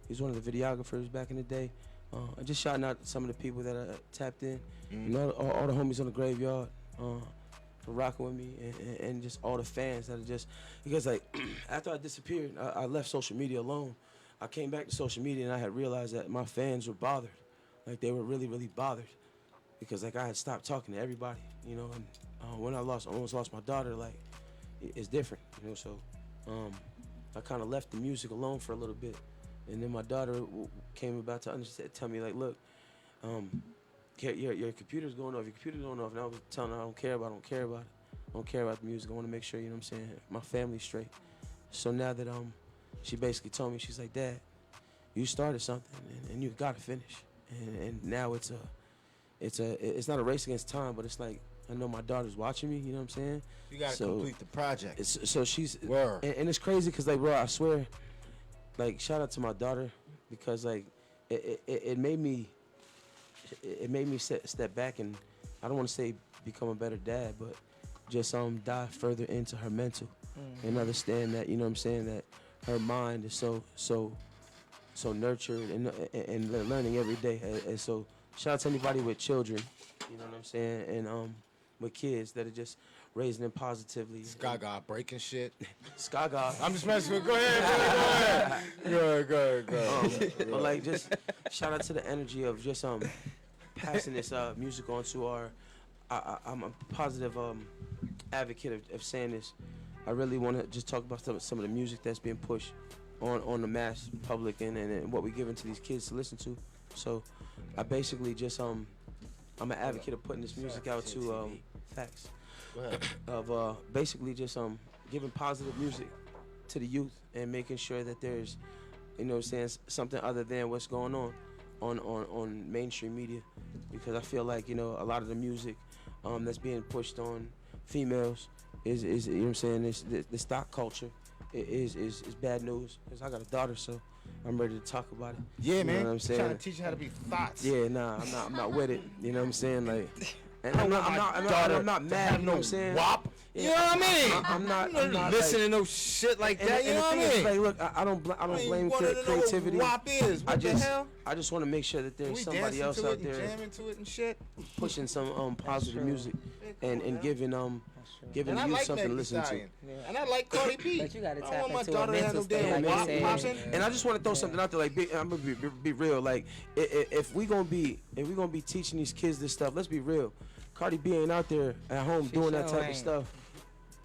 he's one of the videographers back in the day. I just shouting out some of the people that are tapped in, and all the homies on the Graveyard for rocking with me, and just all the fans that are just, because like after I disappeared, I left social media alone. I came back to social media and I had realized that my fans were bothered. Like, they were really, really bothered, because like I had stopped talking to everybody, and when I almost lost my daughter, like it's different, so I kind of left the music alone for a little bit, and then my daughter came about to tell me, like, look, your computer's going off, and I was telling her I don't care about it. I don't care about the music. I want to make sure, my family's straight. So now that she basically told me, she's like, Dad, you started something and you gotta finish. And now it's not a race against time, but it's like, I know my daughter's watching me, you know what I'm saying? You gotta complete the project. So she's, Word. and it's crazy, because like, bro, I swear, like, shout out to my daughter. because like it made me step back, and I don't want to say become a better dad, but just dive further into her mental and understand that, you know what I'm saying, that her mind is so nurtured and learning every day. And so shout out to anybody with children, you know what I'm saying, and with kids that are just raising them positively. Skaga breaking shit. Skaga. I'm just messing with. Go ahead. Go ahead. But like, just shout out to the energy of just passing this music on to our. I'm a positive advocate of saying this. I really want to just talk about some of the music that's being pushed on the mass public and what we're giving to these kids to listen to. So I basically just I'm an advocate of putting this music out to facts. Go ahead. Of basically just giving positive music to the youth and making sure that there's, you know what I'm saying, something other than what's going on mainstream media, because I feel like, you know, a lot of the music that's being pushed on females is you know what I'm saying, is the stock culture is bad news, because I got a daughter, so I'm ready to talk about it. Yeah, you man. know what I'm saying? Trying to teach you how to be thoughts. Yeah, nah, I'm not with it. You know what I'm saying? Like, and I'm not mad. You know what I'm saying? Wop. Yeah, You know what I mean? I'm not listening like, to no shit like that. You and know what I the thing is, mean? like, look, I don't blame creativity. WAP is. What the hell? I just want to make sure that there's somebody else out there jamming to it and shit, pushing some positive music and giving and I you like something to Meg listen to. Yeah. And I like Cardi B. But you gotta I tap don't want my into daughter a to have mental no state, damn like WAP you said. popping. And I just want to throw something out there. Like, I'm gonna be real. Like, if we gonna be teaching these kids this stuff, let's be real. Cardi B ain't out there at home doing that type of stuff.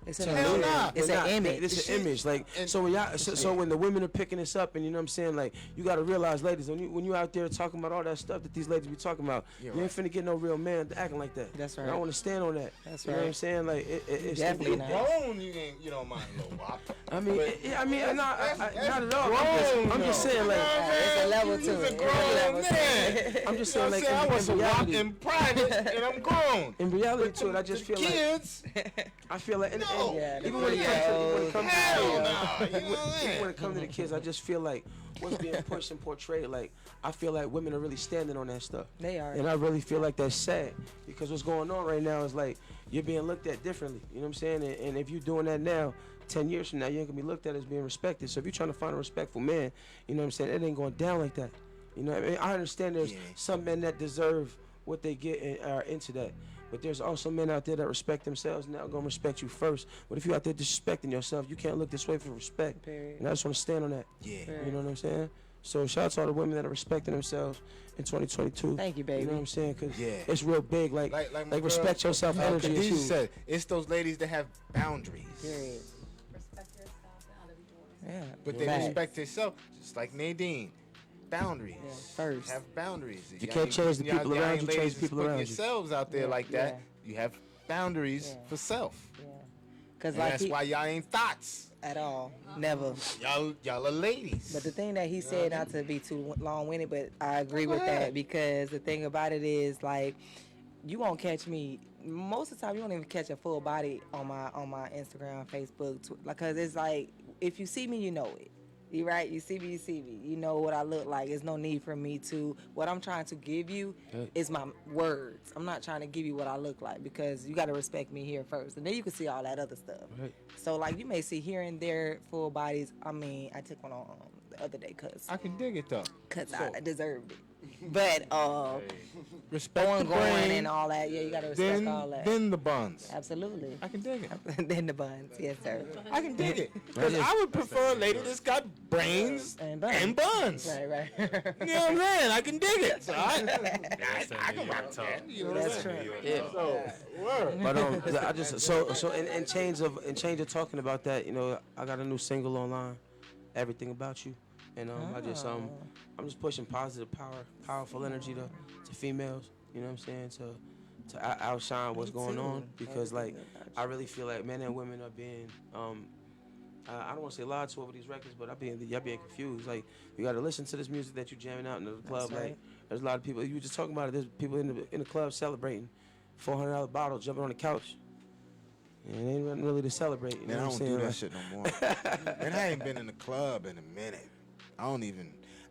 It's to an Hell image. nah. It's an image. It's an image. Like, so when y'all, so when the women are picking this up, and you know what I'm saying, like, you got to realize, ladies, when you out there talking about all that stuff that these ladies be talking about, you ain't finna get no real man acting like that. That's And right. I want to stand on that. That's You know what I'm right. saying? Like, it's Definitely not. Grown, you don't mind a little WAP. I mean, not at all. Grown, I'm just saying, like, It's a level to it. a grown man. I'm just You know saying, what like, I want some in WAP reality, in private, and I'm grown. in reality to it, I just feel like, Kids, I feel like, and Yeah, even when it comes to hell the no. kids, even when it comes to the kids, I just feel like what's being pushed and portrayed, like, I feel like women are really standing on that stuff. They are. And I really feel like that's sad, because what's going on right now is like you're being looked at differently. You know what I'm saying? And if you're doing that now, 10 years from now, you ain't gonna be looked at as being respected. So if you're trying to find a respectful man, you know what I'm saying, it ain't going down like that. You know what I mean? I understand there's some men that deserve what they get and are into that. But there's also men out there that respect themselves and they're gonna respect you first. But if you're out there disrespecting yourself, you can't look this way for respect. Period. And I just want to stand on that. Yeah. You know what I'm saying? So shout out to all the women that are respecting themselves in 2022. Thank you, baby. You know what I'm saying? Because Yeah. it's real big. Like my respect girl, yourself energy. Khadijah too. said, it's those ladies that have boundaries. Period. Respect yourself and other people. Yeah. But they Facts. respect themselves, just like Nadeen. Boundaries. Yeah, first. Have boundaries. You can't change the people around you, change the people around you. yourselves out there like that. You have boundaries Yeah. for self. Yeah. Because And like that's why y'all ain't thoughts. at all, never. Y'all are ladies. But the thing that he said, not to be too long-winded, but I agree with that, because the thing about it is, like, you won't catch me. Most of the time, you won't even catch a full body on my Instagram, Facebook, like, cause it's like, if you see me, you know it. You right? You see me, you see me. You know what I look like. There's no need for me to. What I'm trying to give you is my words. I'm not trying to give you what I look like, because you got to respect me here first, and then you can see all that other stuff. Right. So like you may see here and there full bodies. I mean, I took one on the other day because I can dig it though. I deserved it. But Respect the going brain, and all that. Yeah, you got to respect all that. then the buns. Absolutely. I can dig it. Then the buns. Yes, sir. I can dig it. Because I would prefer a lady that's got brains And buns. and buns. Right. You know what I'm saying? I can dig it. So I can rock that. You know what I'm That's saying? true. Yeah. So, word. But I just so in change of talking about that, you know, I got a new single online, Everything About You, and I'm just pushing positive powerful energy to females. You know what I'm saying? To outshine what's going on, because like I really feel like men and women are being I don't want to say lied to over these records, but y'all being confused. Like, you got to listen to this music that you jamming out in the club. That's right. Like, there's a lot of people. You were just talking about it. There's people in the club celebrating, $400 bottle, jumping on the couch. And it ain't nothing really to celebrate. You know Man, I what I'm don't saying? do that shit no more. And I ain't been in the club in a minute.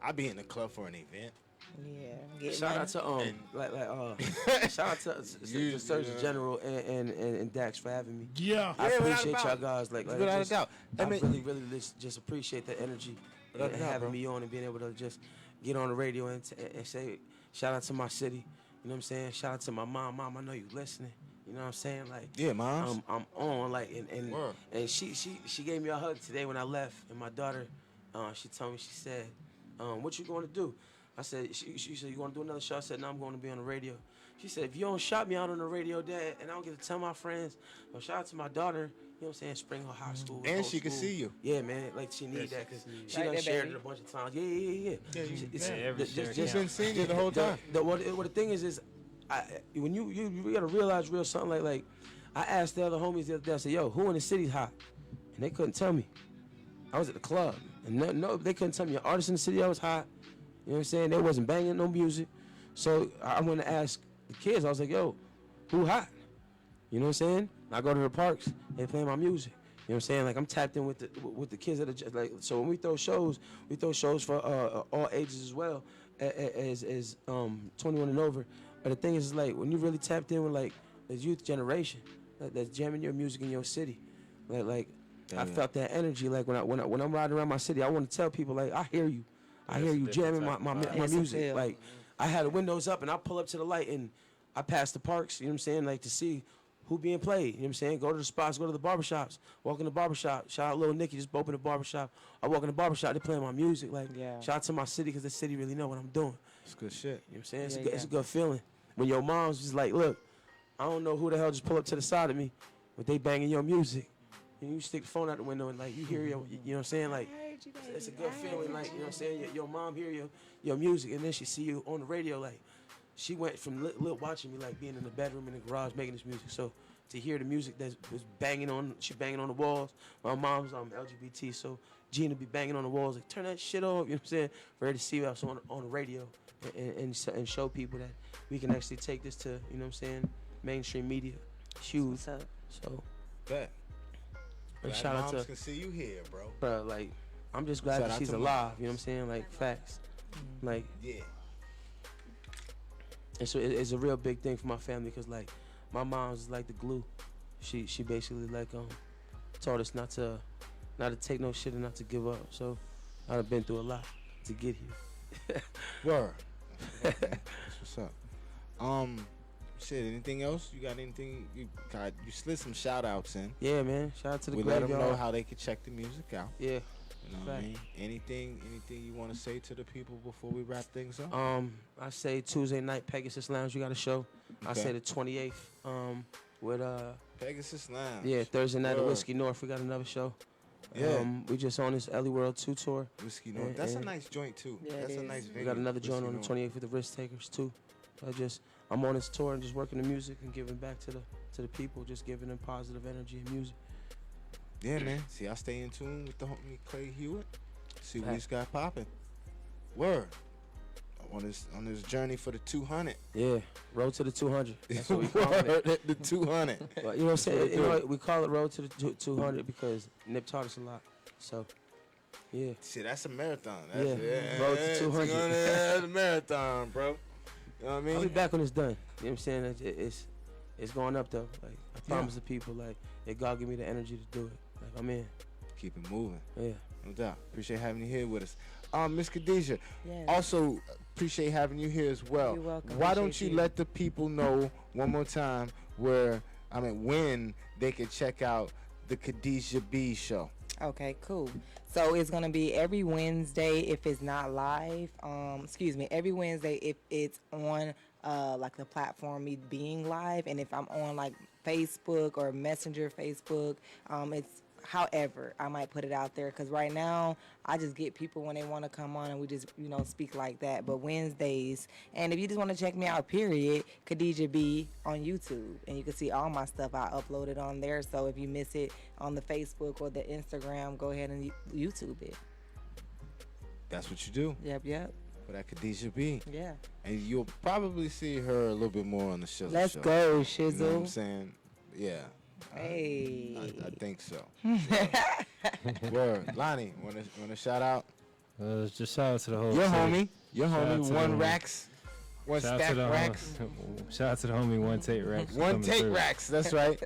I'll be in the club for an event. Yeah. Shout out to shout out to the Surgeon General and Dax for having me. Yeah. I appreciate y'all guys. Without a doubt. I really just appreciate the energy and having me on and being able to just get on the radio and say shout out to my city. You know what I'm saying? Shout out to my mom. Mom, I know you listening. You know what I'm saying? Like, yeah, Mom. I'm on and she gave me a hug today when I left, and my daughter, she told me, she said, what you going to do? I said, she said, you want to do another show? I said, no, I'm going to be on the radio. She said, if you don't shout me out on the radio, Dad, and I don't get to tell my friends, well, shout out to my daughter, you know what I'm saying, Spring Hill High School. And she can see you. Yeah, man, like she need that because she done shared it a bunch of times. Yeah. She's been seeing you the whole time. The thing is when you got to realize real something like I asked the other homies the other day, I said, yo, who in the city's hot? And they couldn't tell me. I was at the club, and no, they couldn't tell me an artist in the city that was hot. You know what I'm saying? They wasn't banging no music. So I went to ask the kids. I was like, yo, who hot? You know what I'm saying? I go to the parks, they play my music. You know what I'm saying? Like, I'm tapped in with the kids that are just like, so when we throw shows for all ages as well as 21 and over. But the thing is, like, when you really tapped in with like the youth generation that's jamming your music in your city, like I felt that energy. Like when I'm riding around my city, I want to tell people, like, I hear you. I hear you jamming my music. Like, I had the windows up and I pull up to the light and I pass the parks, you know what I'm saying, like to see who being played, you know what I'm saying? Go to the spots, go to the barbershops, walk in the barbershop. Shout out Lil Nicky, just open the barbershop. I walk in the barbershop, they playing my music. Like, shout out to my city because the city really know what I'm doing. It's good shit. You know what I'm saying? It's a good feeling. When your mom's just like, look, I don't know who the hell just pull up to the side of me, but they banging your music. And you stick the phone out the window and like you hear you know what I'm saying? Like, it's a good feeling, like, you know what I'm saying? Your mom hear your music and then she see you on the radio. Like, she went from watching me, like being in the bedroom in the garage making this music. So to hear the music that was banging on the walls. My mom's LGBT, so Gina be banging on the walls, like, turn that shit off, you know what I'm saying? For her to see us on the radio and show people that we can actually take this to, you know what I'm saying, mainstream media. It's huge. So bet. And shout out to can see you here, bro. Bro, like, I'm just glad that she's alive, you know what I'm saying? Like, facts. Like, yeah. And so it's a real big thing for my family because, like, my mom's like the glue. She basically, like, taught us not to take no shit and not to give up. So I've been through a lot to get here. Word. That's what's up. Shit, anything else? You got anything? You slid some shout outs in. Yeah, man. Shout out to the we Graveyard. let them know how they can check the music out. Yeah. You know what I mean? Anything you want to say to the people before we wrap things up? I say Tuesday night, Pegasus Lounge, you got a show. Okay. I say the 28th, with Pegasus Lounge. Yeah, Thursday night at Whiskey North, we got another show. Yeah. We just on this Ellie World 2 tour. Whiskey North. That's a nice joint too. Yeah, that's a nice venue. We got another joint on the 28th with the Risk Takers too. I'm on this tour and just working the music and giving back to the people, just giving them positive energy and music. Yeah, man. See, I stay in tune with the homie Clay Hewitt. See what he's got popping. Word. On this journey for the 200. Yeah, road to the 200. That's what we call it. The 200. Well, you know what I'm saying? You know, we call it road to the 200 because Nip taught us a lot. So, yeah. See, that's a marathon. Road to 200. That's a marathon, bro. You know what I mean? I'll be back when it's done. You know what I'm saying? It's going up though. Like, I promise the people, like, that God give me the energy to do it. Like, I'm in. Keep it moving. Yeah. No doubt. Appreciate having you here with us. Miss Khadijah, yes. Also appreciate having you here as well. You're welcome. Why don't you let the people know one more time when they can check out the Khadijah B show? Okay, cool. So it's gonna be every Wednesday if it's not live. Every Wednesday if it's on like the platform me being live, and if I'm on like Facebook or Messenger Facebook, it's however I might put it out there because right now I just get people when they want to come on and we just speak like that. But Wednesdays, and if you just want to check me out, period, Khadijah B on YouTube, and you can see all my stuff I uploaded on there. So if you miss it on the Facebook or the Instagram, go ahead and YouTube it. That's what you do. Yep. For that Khadijah B. Yeah. And you'll probably see her a little bit more on the Shizzle show. Let's go, Shizzle. You know what I'm saying? Yeah. Hey. I think so. Word. Lonnie, want to shout out? Just shout out to the whole Your city. Your Shout out homie, to one the- racks. One Shout out stack to the racks. Shout out to the homie One Take Racks. for One coming take through. racks, that's right.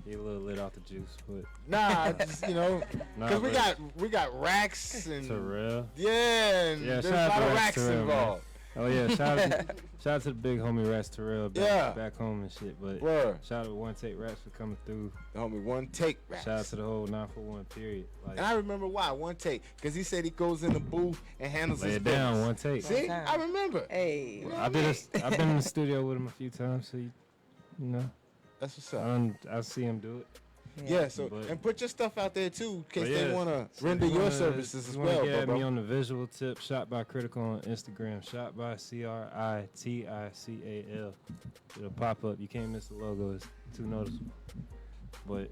He a little lit off the juice, but Nah, just, Nah, cause but we got racks and Terrell. yeah, and Yeah, there's shout a out lot to of Rex racks Terrell, man. involved. Oh yeah, shout out to the big homie Rex Terrell Yeah. back home and shit. But Word. shout out to One Take Raps for coming through. The homie, one take racks. Shout out to the whole 941 period. Like, And I remember why, one take, because he said he goes in the booth and handles lay his it down, business. one take. See, I remember. Hey. I've been in the studio with him a few times, so you know. That's what's up. I see him do it. Yeah, so But- and put your stuff out there too, in case But they yeah, want to so render you your wanna- services as you wanna well, get bro. me on the visual tip. Shot by Critical on Instagram. Shot by CRITICAL. It'll pop up. You can't miss the logo. It's too noticeable. But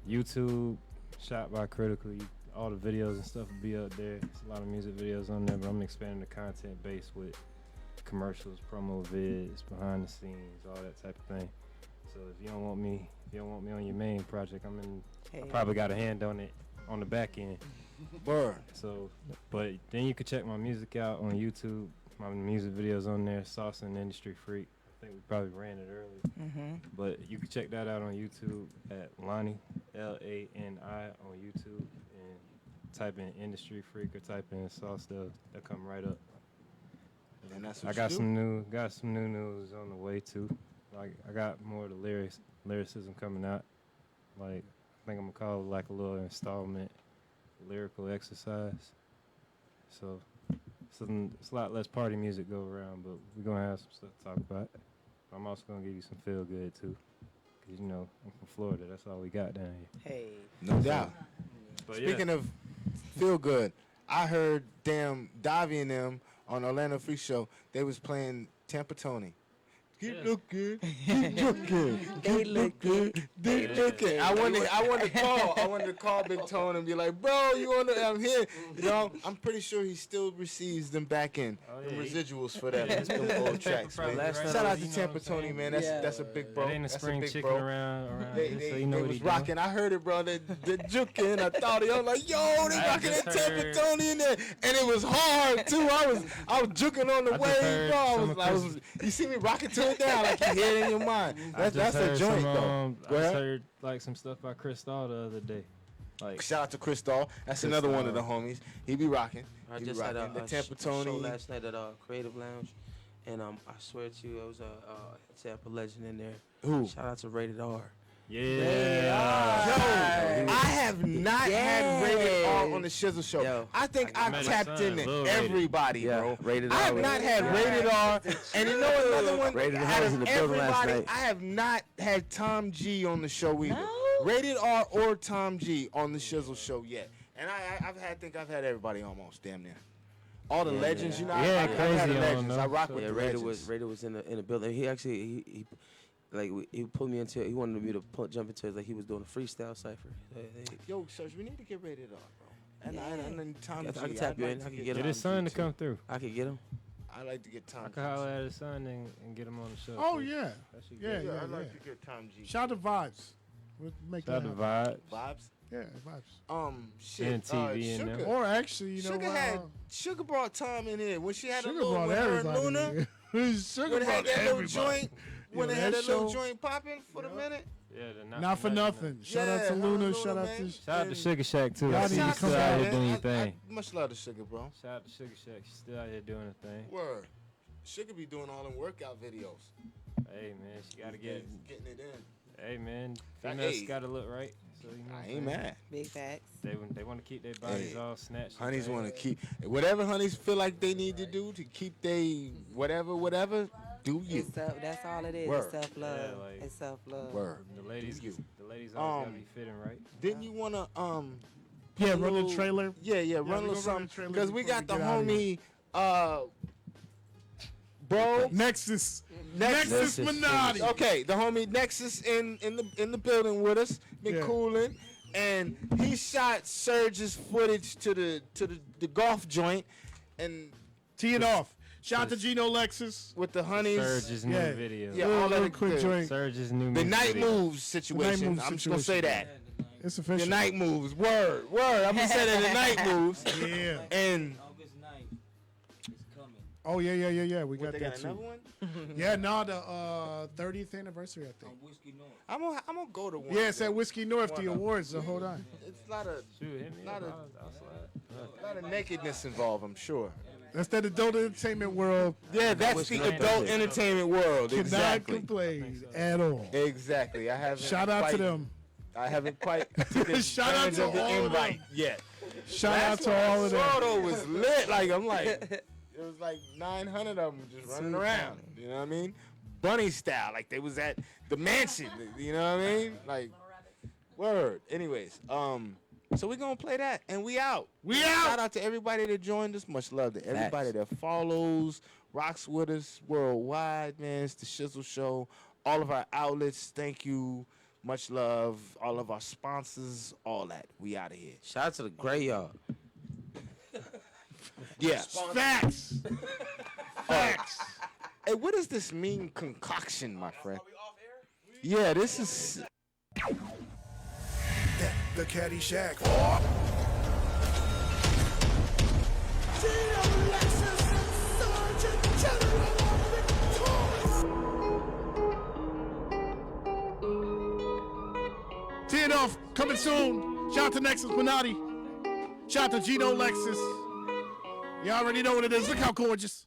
YouTube, Shot by Critical. All the videos and stuff will be up there. There's a lot of music videos on there, but I'm expanding the content base with commercials, promo vids, behind the scenes, all that type of thing. So if you don't want me on your main project, I probably got a hand on it on the back end. Word. So, but then you can check my music out on YouTube. My music videos on there, Sauce and Industry Freak. I think we probably ran it earlier. But you can check that out on YouTube at Lani, Lani on YouTube, and type in Industry Freak or type in Sauce. They'll come right up. And that's what I got you some new news on the way too. Like I got more of the lyricism coming out. Like I think I'm gonna call it like a little installment lyrical exercise. So it's a lot less party music go around, but we're gonna have some stuff to talk about. I'm also gonna give you some feel good too, cause you know I'm from Florida. That's all we got down here. Hey. No doubt. But Speaking of feel good, I heard damn Davi and them on Orlando Free Show. They was playing Tampa Tony. Keep looking, keep looking, They looking, they looking. I wanted to call Big Tone and be like, bro, I'm here. You know, I'm pretty sure he still receives them back in the residuals for that. Them old tracks, man. Shout out to Tampa Tony, man. That's a big bro. That ain't a That's spring big chicken bro. around They here, so you know what was he rocking. doing. I heard it, bro. They juking. I thought it. I was like, yo, they I rocking just that Tampa heard- Tony in there, and it was hard too. I was juking on the I just wave, heard bro. some I of was, you see me rocking to it down like you hear it in your mind. I That's just a heard joint some, though. I just heard like some stuff by Chris Dahl the other day. Like Shout out to Chris Dahl. That's Chris another one Dahl. of the homies. He be rocking. I He be just had rocking. a The Tampa show Tony. last night at Creative Lounge, and I swear to you, it was a Tampa legend in there. Who? Shout out to Rated R. Yo, I have not had Rated R on the Shizzle Show. Yo. I think I I've met tapped his son, into Lil Rated. everybody, Yeah, bro. Rated I R have was- not had Rated R, and you know another one. Rated R Out was in of the building last everybody, night. I have not had Tom G on the show either. No? Rated R or Tom G on the Shizzle Show yet, and I think I've had everybody almost damn near. All the legends, you know. Yeah, I've had crazy the on legends. them. I rock with Yeah, the Rated legends. was in the building. He actually he pulled me into it. He wanted me to jump into it like he was doing a freestyle cipher. Yo, Serge, we need to get Rated R, bro. And then Tom I G. can tap I'd you like in. to I can get get get him. his son to come through. I could get him. I like to get Tom. I could holler at his son and get him on the show. Oh too. yeah, That shit yeah, good. yeah, I'd like yeah. to get Tom G. Shout out to Vibes. We'll make Shout that out to happen. Vibes. Vibes. Yeah, Vibes. Shit. And TV in Sugar. there. Or actually, you know Sugar what? had Sugar brought Tom in here when she had Sugar a little brought with her and everybody. Luna. in. Sugar When they had brought that little everybody. joint, when Yo, they had that that little show- joint popping for the minute. Yeah, the Not for nothing. Shout out to Yeah, Luna. Luna, Shout out man. to. Shout out to Sugar Shack too. Y'all I need see to you come still back, out here doing your I thing. much love to Sugar, bro. Shout out to Sugar Shack. She's still out here doing her thing. Word. Sugar be doing all them workout videos. Hey man, she gotta get. Getting it in. Hey man, Hey. females gotta look right. So you know. I ain't mad. Big facts. They want to keep their bodies all snatched. and Honeys things. want to keep whatever honeys feel like they need to do to keep they whatever. Do you? That's all it is. Word. It's self-love. Yeah, like- It's self-love. Word. The ladies, Do you? always gotta be fitting right. Didn't you wanna Yeah, put a run the little- trailer. Yeah, run a we little gonna run the something trailer because we before got the we get outta homie bro. Nexus. Nexus. Nexus Minotti. Okay, the homie Nexus in the building with us, been Yeah. cooling, and he shot Serge's footage to the golf joint, and Tee it off. Shout out to Gino Lexus. with the honeys, Surge's new video. yeah, Little- all little that quick good. joint. Surge's new the music night video. moves situation. moves I'm just gonna say situation. that. It's official. The night moves. Word. I'm gonna say that the night moves. Yeah. And August 9th is coming. Oh yeah. We got they that got too. another one? Yeah, no, the 30th anniversary, I think. Whiskey North. I'm gonna go to one. Yeah, it's at Whiskey North, the awards. So hold on. It's a lot of I'll lot of nakedness involved, I'm sure. That's that adult entertainment world. Yeah, that's the adult entertainment world. Cannot Exactly. complain at all. Exactly. I haven't. Shout out to quite- them. I haven't quite taken Shout out advantage to of the all of invite yet. Shout out to all of them. Photo was lit. Like I'm like, it was like 900 of them just running around. You know what I mean? Bunny style, like they was at the mansion. You know what I mean? Like, word. Anyways, so we're gonna play that and we out. We out. Shout out to everybody that joined us. Much love to everybody that follows, rocks with us worldwide, man. It's the Shizzle Show. All of our outlets, thank you. Much love. All of our sponsors, all that. We out of here. Shout out to the graveyard. Yeah. Facts. Facts. Hey, what does this mean, concoction, my friend? Yeah, this is... The Caddy Shack. Teeing off, coming soon. Shout out to Nexus Minotti. Shout out to Gino Lexus. You already know what it is. Look how gorgeous.